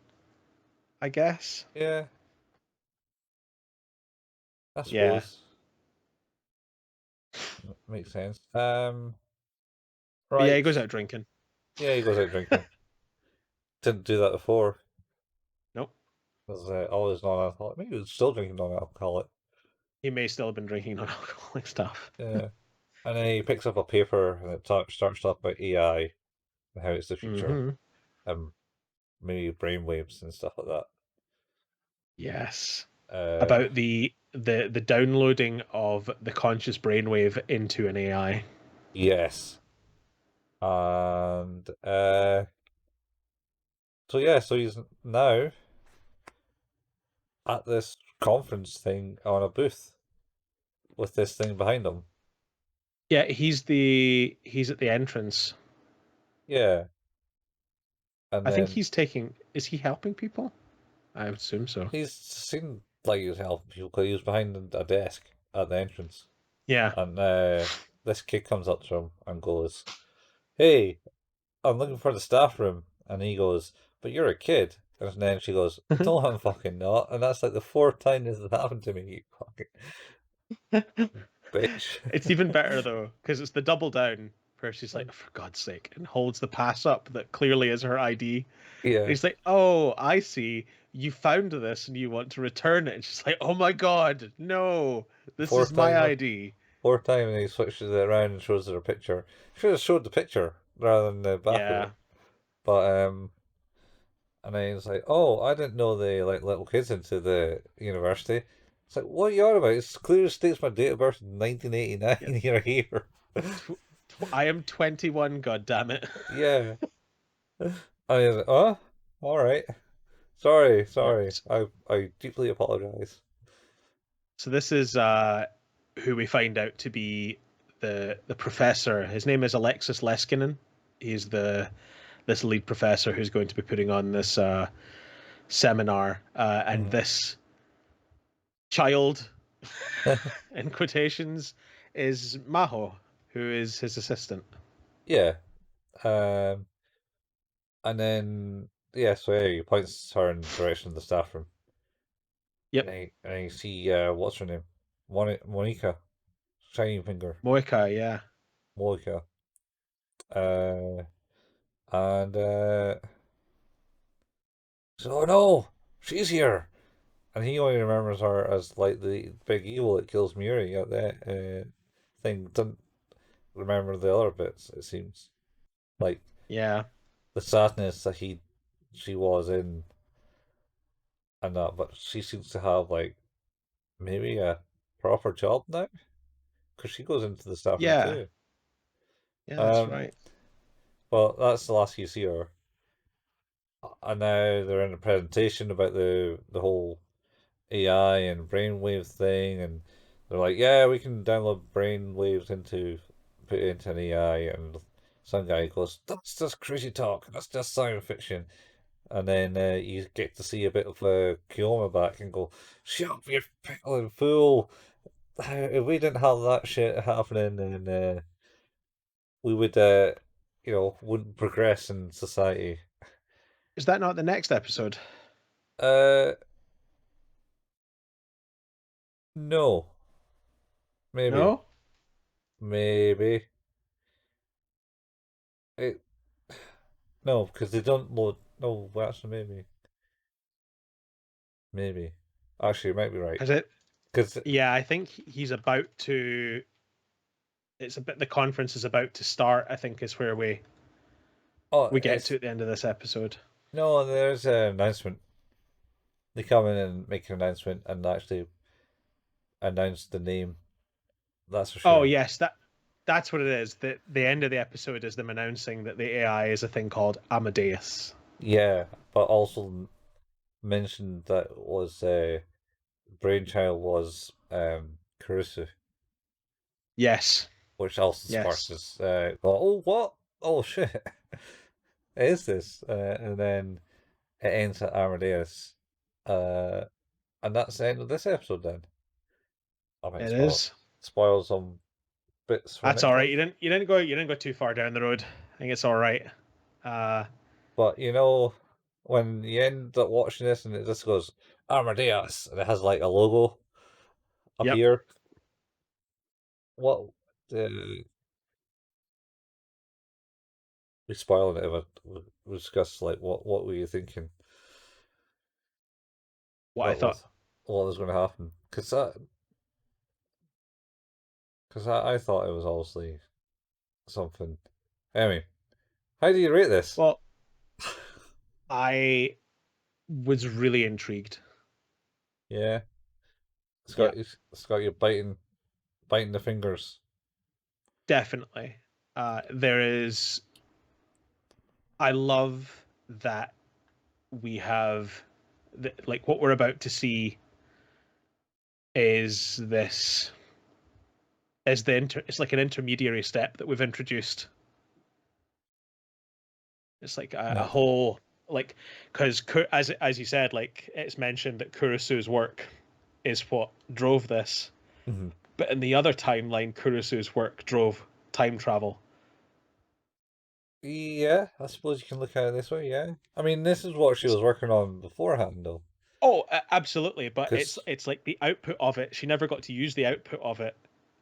I guess. Yeah. I Yeah. suppose. Makes sense. But yeah, Right. he goes out drinking. Yeah, he goes out drinking. Didn't do that before. Nope. Was always non-alcoholic. Maybe he was still drinking non-alcoholic. He may still have been drinking non-alcoholic stuff. Yeah. And then he picks up a paper and it starts talking about AI and how it's the future. Mm-hmm. Um, maybe brainwaves and stuff like Yes. that. About the downloading of the conscious brainwave into an AI. Yes. And so yeah, so he's now at this conference thing on a booth with this thing behind him. Yeah, he's at the entrance. Yeah. And I think then he's taking. Is he helping people? I would assume so. he's seemed like he was helping people because he was behind a desk at the entrance. Yeah. And this kid comes up to him and goes, "Hey, I'm looking for the staff room." And he goes, "But you're a kid." And then she goes, "No, I'm fucking not." And that's like the fourth time this has happened to me, you fucking bitch. It's even better though, because it's the double down where she's like, for God's sake, and holds the pass up that clearly is her ID. And Yeah, he's like, oh, I see. You found this and you want to return it. And she's like, oh my God, no, this is fourth my time, ID. fourth time, and he switches it around and shows her a picture. Should have showed the picture rather than the back of Yeah. it. But and then he's like, "Oh, I didn't know they let little kids into the university." It's like, "What are you on about? It's clear states my date of birth in 1989. Yeah. You're here." I am 21, God damn it. Yeah. And he's like, "Oh, all right. Sorry, Yeah. sorry. I deeply apologize." So this is who we find out to be the professor. His name is Alexis Leskinen. He's the this lead professor who's going to be putting on this seminar, and Mhm. this child, in quotations, is Maho, who is his assistant. Yeah. Um, and then yeah, so yeah, he points her in the direction of the staff room, Yep, and you see what's her name, Monica, Shining Finger, Moika. Yeah, Monica. Uh, and so, oh no, she's here. And he only remembers her as like the big evil that kills Mayuri at that thing. Doesn't remember the other bits, it seems. Like yeah, the sadness that she was in and that, but she seems to have like maybe a proper job now because she goes into the staff room yeah, too. yeah. That's Um, right. well, that's the last you see her. And now they're in a presentation about the whole AI and brainwave thing, and they're like, yeah, we can download brainwaves into put it into an AI, and some guy goes, that's just crazy talk, that's just science fiction, and then you get to see a bit of Kioma back and go, shut up, you pickling fool! If we didn't have that shit happening, then we would, wouldn't progress in society. Is that not the next episode? Uh, no, maybe, No. maybe. It No, because they don't load. No, well, actually, maybe. Actually, you might be right. Has it? Because Yeah, I think he's about to. It's a bit. The conference is about to start. I think is where oh, we get it's to at the end of this episode. no. There's an announcement. They come in and make an announcement and actually announce the name. That's for Oh sure. yes, that's what it is. The end of the episode is them announcing that the AI is a thing called Amadeus. Yeah, but also mentioned that was brainchild was Kurusu, Yes, which also sparks yes, us. Oh what? Oh shit! Is this? And then it ends at Amadeus, uh, and that's the end of this episode. Then I might it is. spoil some bits for That's next all right. month. You didn't go too far down the road. I think it's all right. Uh, But you know, when you end up watching this and it just goes Amadeus and it has like a logo yep. appear, what? Uh, we spoiling it, but we discuss like what were you thinking? What I What thought. was going to happen? Because I thought it was obviously something. Anyway, how do you rate this? Well, I was really intrigued. Yeah, Yeah, it's got you biting the fingers. definitely. There is. I love that we have, like what we're about to see is this is it's like an intermediary step that we've introduced. It's like a Yeah. whole like because as you said, like it's mentioned that Kurisu's work is what drove this, Mhm. but in the other timeline, Kurisu's work drove time travel. Yeah, I suppose you can look at it this way. Yeah, I mean, this is what she was working on beforehand, though. Oh, absolutely, but Because it's like the output of it. She never got to use the output of it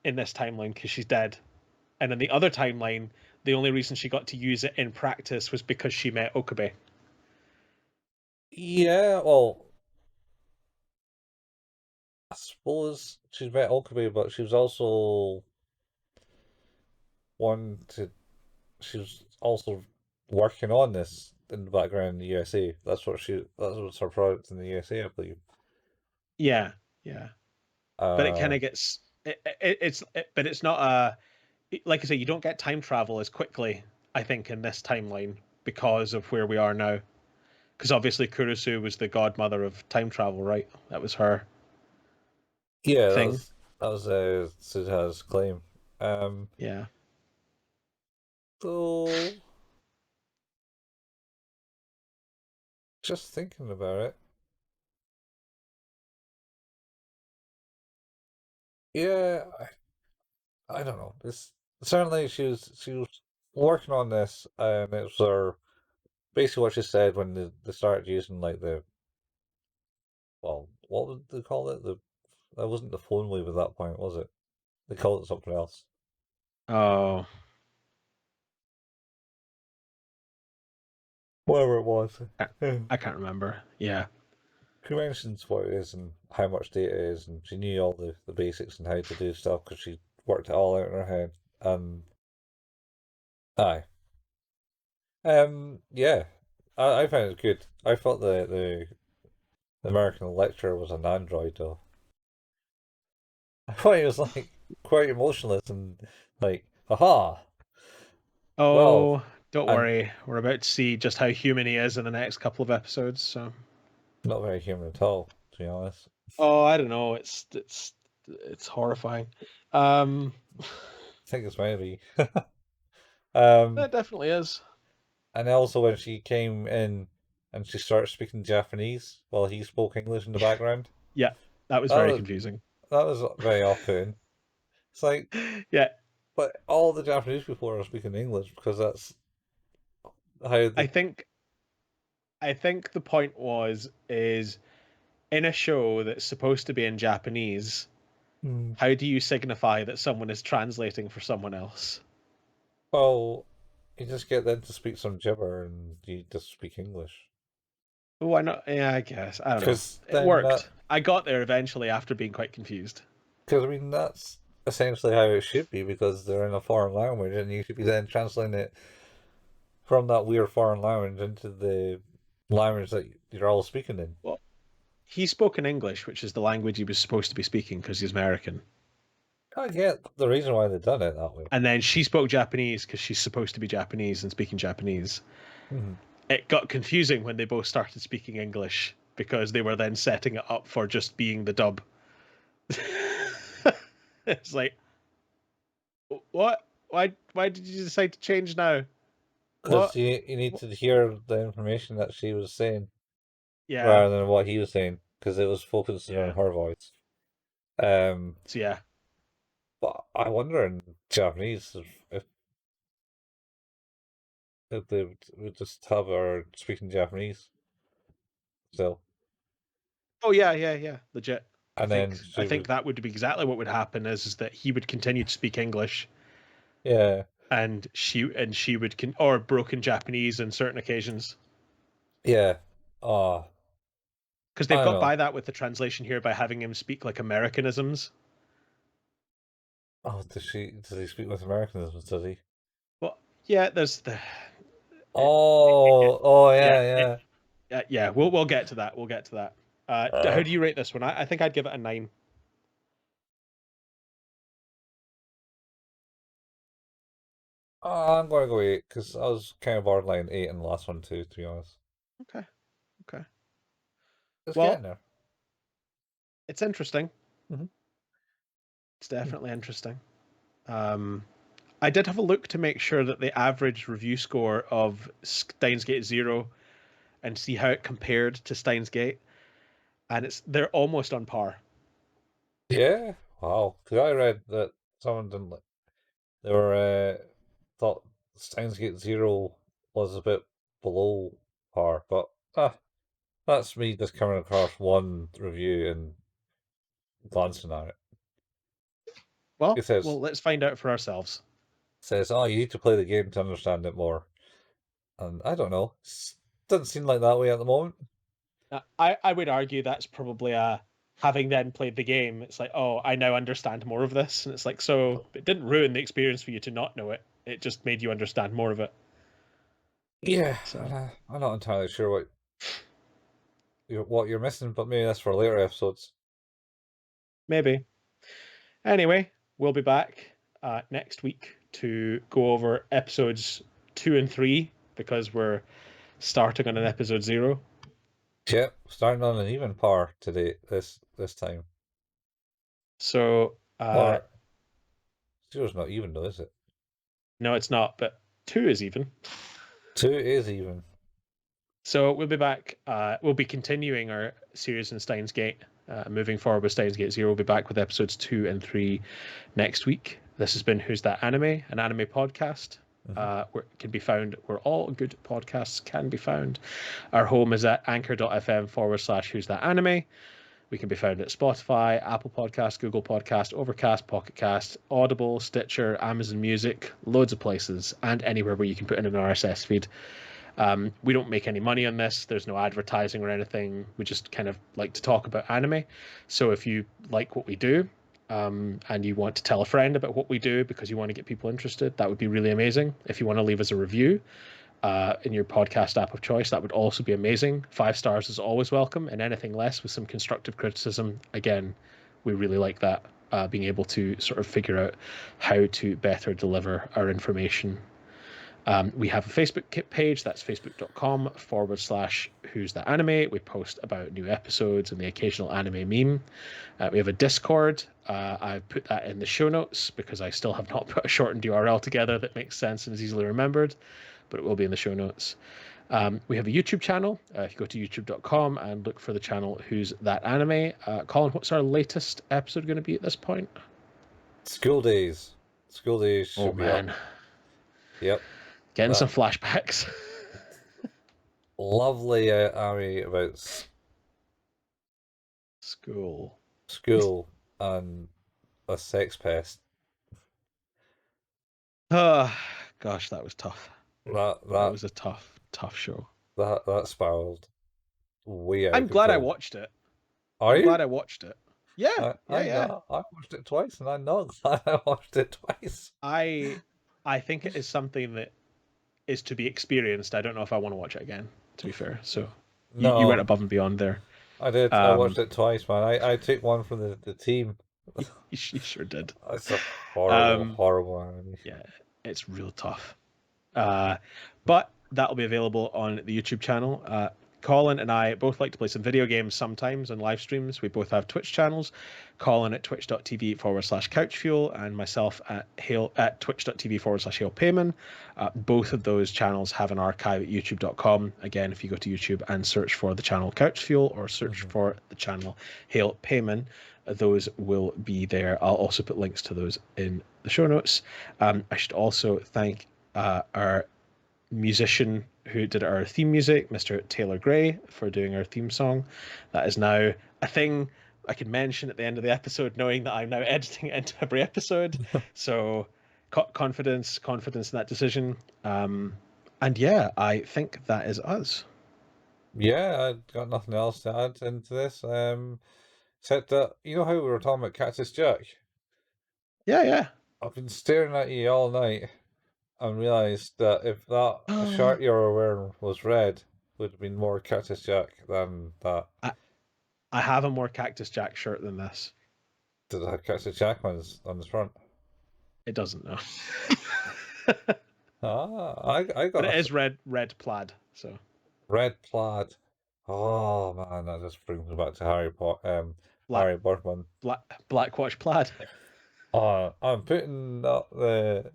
in this timeline because she's dead. And in the other timeline, the only reason she got to use it in practice was because she met Okabe. yeah, well, I suppose she's met Okabe, but she was also one to. She was also working on this in the background in the USA. That's what's her product in the USA, I believe. Yeah, yeah, but it kind Uh, of gets but it's not like I say, you don't get time travel as quickly. I think in this timeline because of where we are now. Because obviously Kurisu was the godmother of time travel, right? That was her yeah, thing. that was Suzuha's claim. Um, Yeah, so just thinking about it, yeah, I don't know. This certainly she was working on this, and it was her basically what she said when they started using like the well, what would they call it? The that wasn't the phone wave at that point, was it? They called it something else. oh, Whatever it was. I, Yeah. I can't remember. Yeah, She mentions what it is and how much data it is, and she knew all the basics and how to do stuff because she worked it all out in her head. Aye. Yeah. I found it good. I thought the American lecturer was an android though. I thought he was like quite emotionless and like, haha. Well, oh, don't and worry, we're about to see just how human he is in the next couple of episodes. So, not very human at all, to be honest. oh, I don't know, it's horrifying. Um, I think it's maybe. Um, it definitely is. and also when she came in and she started speaking Japanese while he spoke English in the background, Yeah, that was that very was confusing. that was very off-putting. It's like, Yeah, but all the Japanese people are speaking English because that's how I the. think I think the point was is in a show that's supposed to be in Japanese, Hmm. how do you signify that someone is translating for someone else? Well, you just get them to speak some gibber and you just speak English. Oh, why not? Yeah, I guess. I don't know. Because It then worked. I got there eventually after being quite confused. because I mean, that's essentially how it should be because they're in a foreign language and you should be then translating it from that weird foreign language into the language that you're all speaking in. Well, he spoke in English, which is the language he was supposed to be speaking because he's American. I get the reason why they've done it that way. And then she spoke Japanese because she's supposed to be Japanese and speaking Japanese. Mm-hmm. It got confusing when they both started speaking English because they were then setting it up for just being the dub. It's like, what? Why did you decide to change now? Because What? you need to hear the information that she was saying Yeah. rather than what he was saying, because it was focusing on Yeah. her voice. So yeah. But I wonder in Japanese if they would just have her speaking Japanese still, Oh yeah. Legit. I and think then I she think would, that would be exactly what would happen is that he would continue to speak English yeah, and she would or broken Japanese on certain occasions. yeah. Oh, Because I they've don't got know. by that with the translation here by having him speak like Americanisms. Oh, does he speak with Americanisms? Does he? Well, yeah, there's the Oh, yeah, yeah. yeah. We'll get to that. We'll get to that. How do you rate this one? I think I'd give it a 9. I'm going to go 8 because I was kind of borderline 8 in the last one too, to be honest. Okay, okay. It's getting Well, there. it's interesting. Mm-hmm. It's definitely interesting. Um, I did have a look to make sure that the average review score of Steins Gate Zero and see how it compared to Steins Gate, and they're almost on par. Yeah, wow. Because I read that someone didn't like. They were thought Steins Gate Zero was a bit below par, but that's me just coming across one review and glancing at it. Well, It says well, let's find out for ourselves. oh, you need to play the game to understand it more, and I don't know. Doesn't seem like that way at the moment. I would argue that's probably a having then played the game. It's like, oh, I now understand more of this, and it's like, so it didn't ruin the experience for you to not know it. It just made you understand more of it. Yeah, So I'm not entirely sure what you're missing, but maybe that's for later episodes. maybe. Anyway, we'll be back next week to go over episodes 2 and 3 because we're starting on an episode 0. Yep, starting on an even par today. This time, So or zero's not even though, is it? no, it's not, but 2 is even. 2 is even. So we'll be back. We'll be continuing our series in Steins Gate. Moving forward with Steins Gate Zero, we'll be back with episodes 2 and 3 next week. This has been Who's That Anime, an anime podcast. Where it can be found where all good podcasts can be found. Our home is at anchor.fm/Who's That Anime. We can be found at Spotify, Apple Podcast, Google Podcast, Overcast, Pocket Cast, Audible, Stitcher, Amazon Music, loads of places, and anywhere where you can put in an RSS feed. We don't make any money on this. There's no advertising or anything. We just kind of like to talk about anime. So if you like what we do, and you want to tell a friend about what we do because you want to get people interested, that would be really amazing. If you want to leave us a review in your podcast app of choice, that would also be amazing. 5 stars is always welcome, and anything less with some constructive criticism, again, we really like that. Being able to sort of figure out how to better deliver our information. We have a Facebook page, that's facebook.com/Who's That Anime. We post about new episodes and the occasional anime meme. We have a Discord. I've put that in the show notes because I still have not put a shortened URL together that makes sense and is easily remembered, but it will be in the show notes. We have a YouTube channel. If you go to youtube.com and look for the channel Who's That Anime. Colin, what's our latest episode going to be at this point? School days. School days Oh, should be up. man. Yep. Getting some That flashbacks. lovely anime about School. school and a sex pest. Oh, gosh, that was tough. That That that was a tough show. that spiraled way out I'm of glad I control. watched it. Are I'm you? glad I watched it. Yeah, yeah. I watched it twice, and I'm not glad I watched it twice. I I think it is something that is to be experienced. I don't know if I want to watch it again, to be fair. So you went No, above and beyond there. I did. I Um, watched it twice, man. I took one from the team He sure did. It's a horrible, Um, horrible anime. yeah, it's real tough. But that'll be available on the YouTube channel. Colin and I both like to play some video games sometimes on live streams. We both have Twitch channels. Colin at twitch.tv/couchfuel and myself at twitch.tv/Hale Payman. Both of those channels have an archive at youtube.com. Again, if you go to YouTube and search for the channel Couchfuel or search for the channel Hale Payman, those will be there. I'll also put links to those in the show notes. I should also thank our musician who did our theme music, Mr. Taylor Gray, for doing our theme song. That is now a thing I can mention at the end of the episode, knowing that I'm now editing it into every episode. So confidence in that decision. And yeah, I think that is us. Yeah, I've got nothing else to add into this. Except that, you know how we were talking about Cactus Jack? Yeah. I've been staring at you all night and realised that if that shirt you were wearing was red, would have been more Cactus Jack than that. I have a more Cactus Jack shirt than this. Does it have Cactus Jack on the front? It doesn't know. I got But it is red plaid, so red plaid. Oh man, that just brings me back to Harry Birdman. black watch plaid. I'm putting up the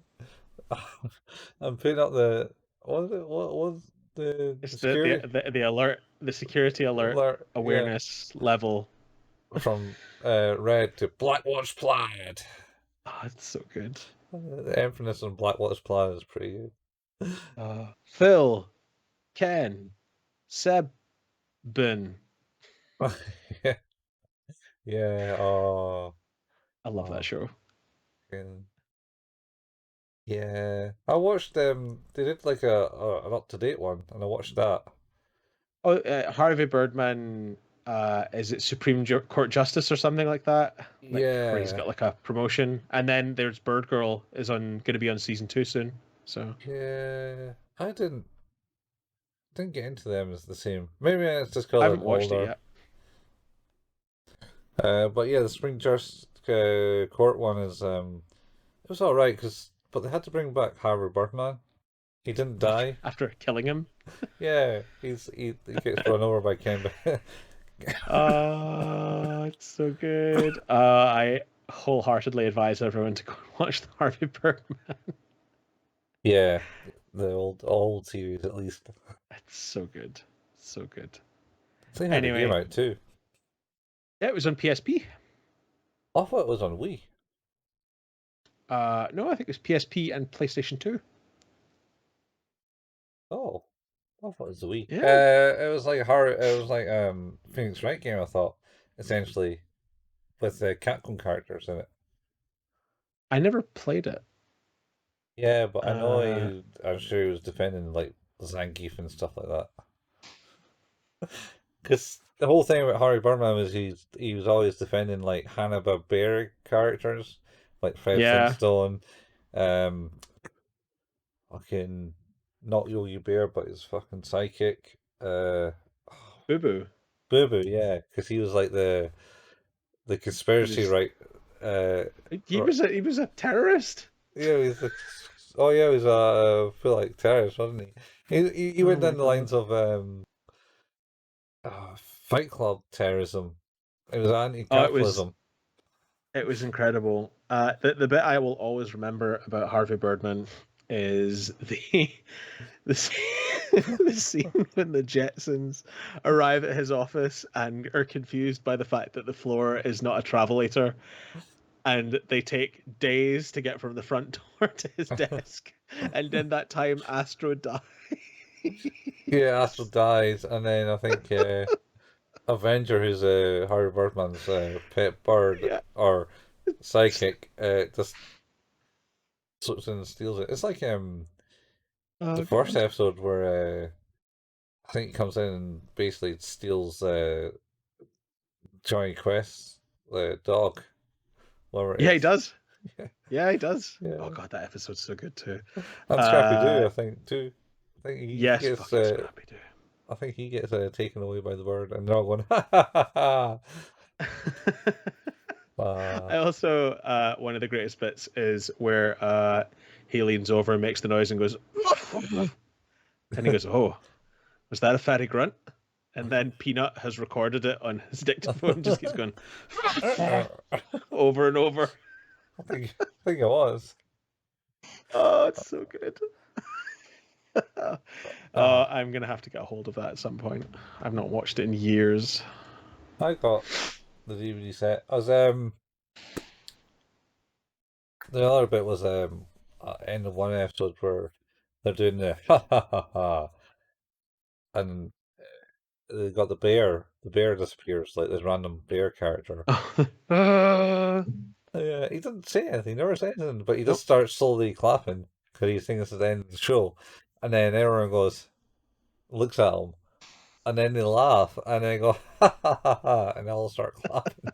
I'm putting up the what was the It's security the alert, the security alert awareness level from red to black watch plaid. Oh, it's so good. The emphasis on black watch plaid is pretty good. Phil, Ken, Seb, Ben. yeah. Yeah. Oh, I love that show. Yeah, I watched they did like an up to date one, and I watched that. Oh, Harvey Birdman. Is it Supreme Court Justice or something like that? Like where he's Yeah, got like a promotion, and then there's Bird Girl is going to be on season 2 soon. So yeah, I didn't get into them as the same. Maybe it's just because I I'm haven't watched it older. yet. But yeah, the Spring Justice Court one is it was all right but they had to bring back Harvey Birdman. He didn't die. After killing him. Yeah, he gets run over by Ken. It's so good. I wholeheartedly advise everyone to go and watch the Harvey Birdman. Yeah, the old series at least. It's so good. So good. They had a game out too. Yeah, it was on PSP. I thought it was on Wii. No, I think it was PSP and PlayStation 2. Oh, I thought it was the Wii. Yeah. It was like horror. It was like Phoenix Wright game. I thought essentially with the Capcom characters in it. I never played it. Yeah, but I know I'm sure he was defending like Zangief and stuff like that. Because the whole thing about Harry Birdman was he was always defending like Hanna-Barbera characters, like Fred Flintstone, fucking not Yogi Bear, but his fucking psychic, Boo Boo. Boo Boo, yeah, because he was like the conspiracy He was a terrorist. Yeah, he's a, oh yeah, he was feel like terrorist, wasn't he? He went down the lines of Fight Club terrorism. It was anti-capitalism. It was incredible. The bit I will always remember about Harvey Birdman is the scene when the Jetsons arrive at his office and are confused by the fact that the floor is not a travelator, and they take days to get from the front door to his desk, and in that time Astro dies. Yeah, Astro dies, and then I think Avenger, who's Harry Birdman's pet bird or psychic, just slips in and steals it. It's like the first episode where I think he comes in and basically steals Johnny Quest's dog. Yeah, he does. Yeah, he does. Yeah. Oh god, that episode's so good too. And Scrappy Doo, I think too. I think he yes, gets Scrappy Doo. I think he gets taken away by the bird, and they're all going ha ha ha ha. I also one of the greatest bits is where he leans over and makes the noise and goes, and he goes, "Oh, was that a fatty grunt?" And then Peanut has recorded it on his dictaphone, just keeps going over and over. I think it was. Oh, it's so good. I'm gonna have to get a hold of that at some point. I've not watched it in years. I got the DVD set. I was the other bit was end of one episode where they're doing the ha ha ha ha, and they got the bear. The bear disappears, like this random bear character. Yeah, he doesn't say anything. He never says anything, but he just starts slowly clapping because he thinks it's the end of the show, and then everyone looks at him, and then they laugh, and then they go ha ha ha ha, and they all start clapping.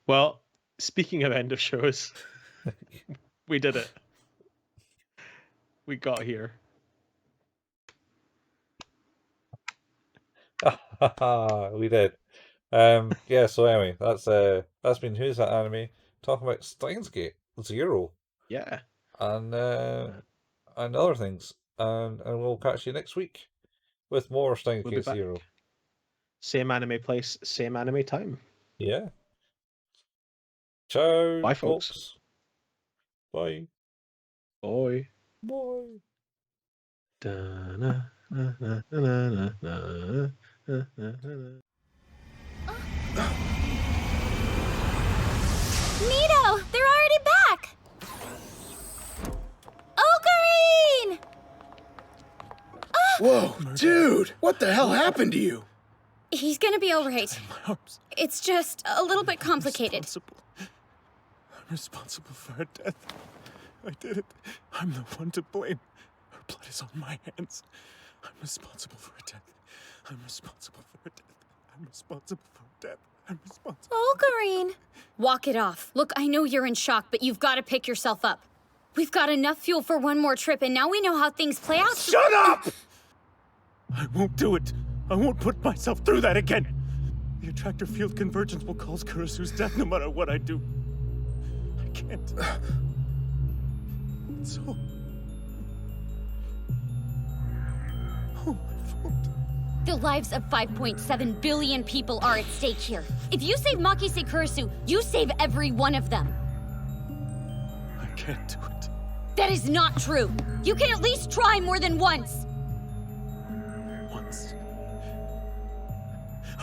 Well, speaking of end of shows, we did it. We got here. We did. Yeah, so anyway, that's been Who's That Anime, talking about Steins Gate Zero Yeah. and other things. And we'll catch you next week with more Steins We'll be Gate back. Zero. Same anime place, same anime time. Yeah. Ciao, Bye, folks. Bye. Bye. Bye. Mito, they're already back! Ocarine! Whoa, dude! What the hell happened to you? He's gonna be alright. It's just a little bit complicated. I'm responsible for her death. I did it. I'm the one to blame. Her blood is on my hands. I'm responsible for her death. I'm responsible for her death. I'm responsible for her death. I'm responsible. Ocarine! Walk it off. Look, I know you're in shock, but you've got to pick yourself up. We've got enough fuel for one more trip, and now we know how things play out. Shut up! I won't do it. I won't put myself through that again. The attractor field convergence will cause Kurisu's death no matter what I do. I can't. It's all... all my fault. The lives of 5.7 billion people are at stake here. If you save Makise Kurisu, you save every one of them. I can't do it. That is not true. You can at least try more than once. Once.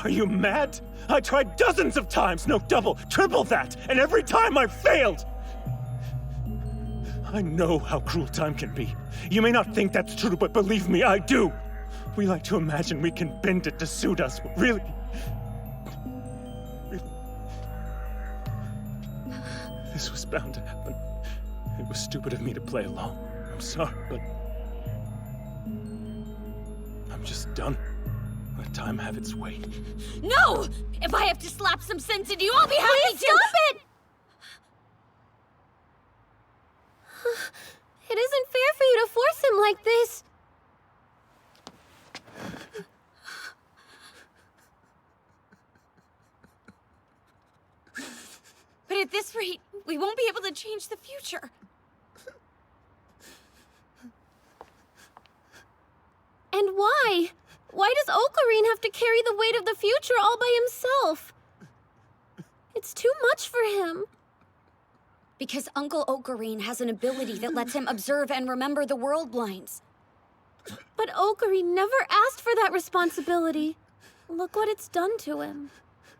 Are you mad? I tried dozens of times, no, double, triple that, and every time I failed! I know how cruel time can be. You may not think that's true, but believe me, I do. We like to imagine we can bend it to suit us, but really... This was bound to happen. It was stupid of me to play along. I'm sorry, but... I'm just done. Let time have its way. No! If I have to slap some sense into you, I'll be happy to! Stop it! It isn't fair for you to force him like this. But at this rate, we won't be able to change the future. And why? Why does Ocarine have to carry the weight of the future all by himself? It's too much for him. Because Uncle Ocarine has an ability that lets him observe and remember the world lines. But Ocarine never asked for that responsibility. Look what it's done to him.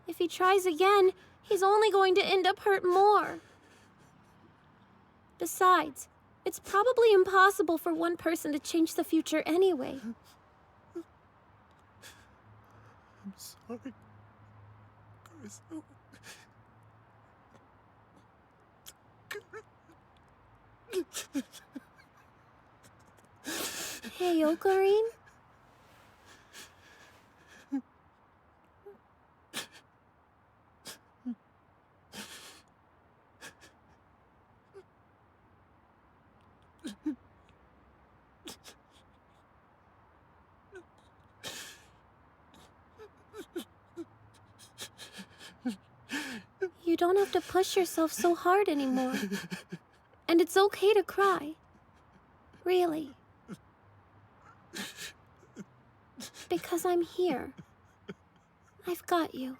If he tries again, he's only going to end up hurt more. Besides, it's probably impossible for one person to change the future anyway. I'm sorry. Kurisu. Hey, Ocarine? don't have to push yourself so hard anymore. And it's okay to cry. Really. Because I'm here. I've got you.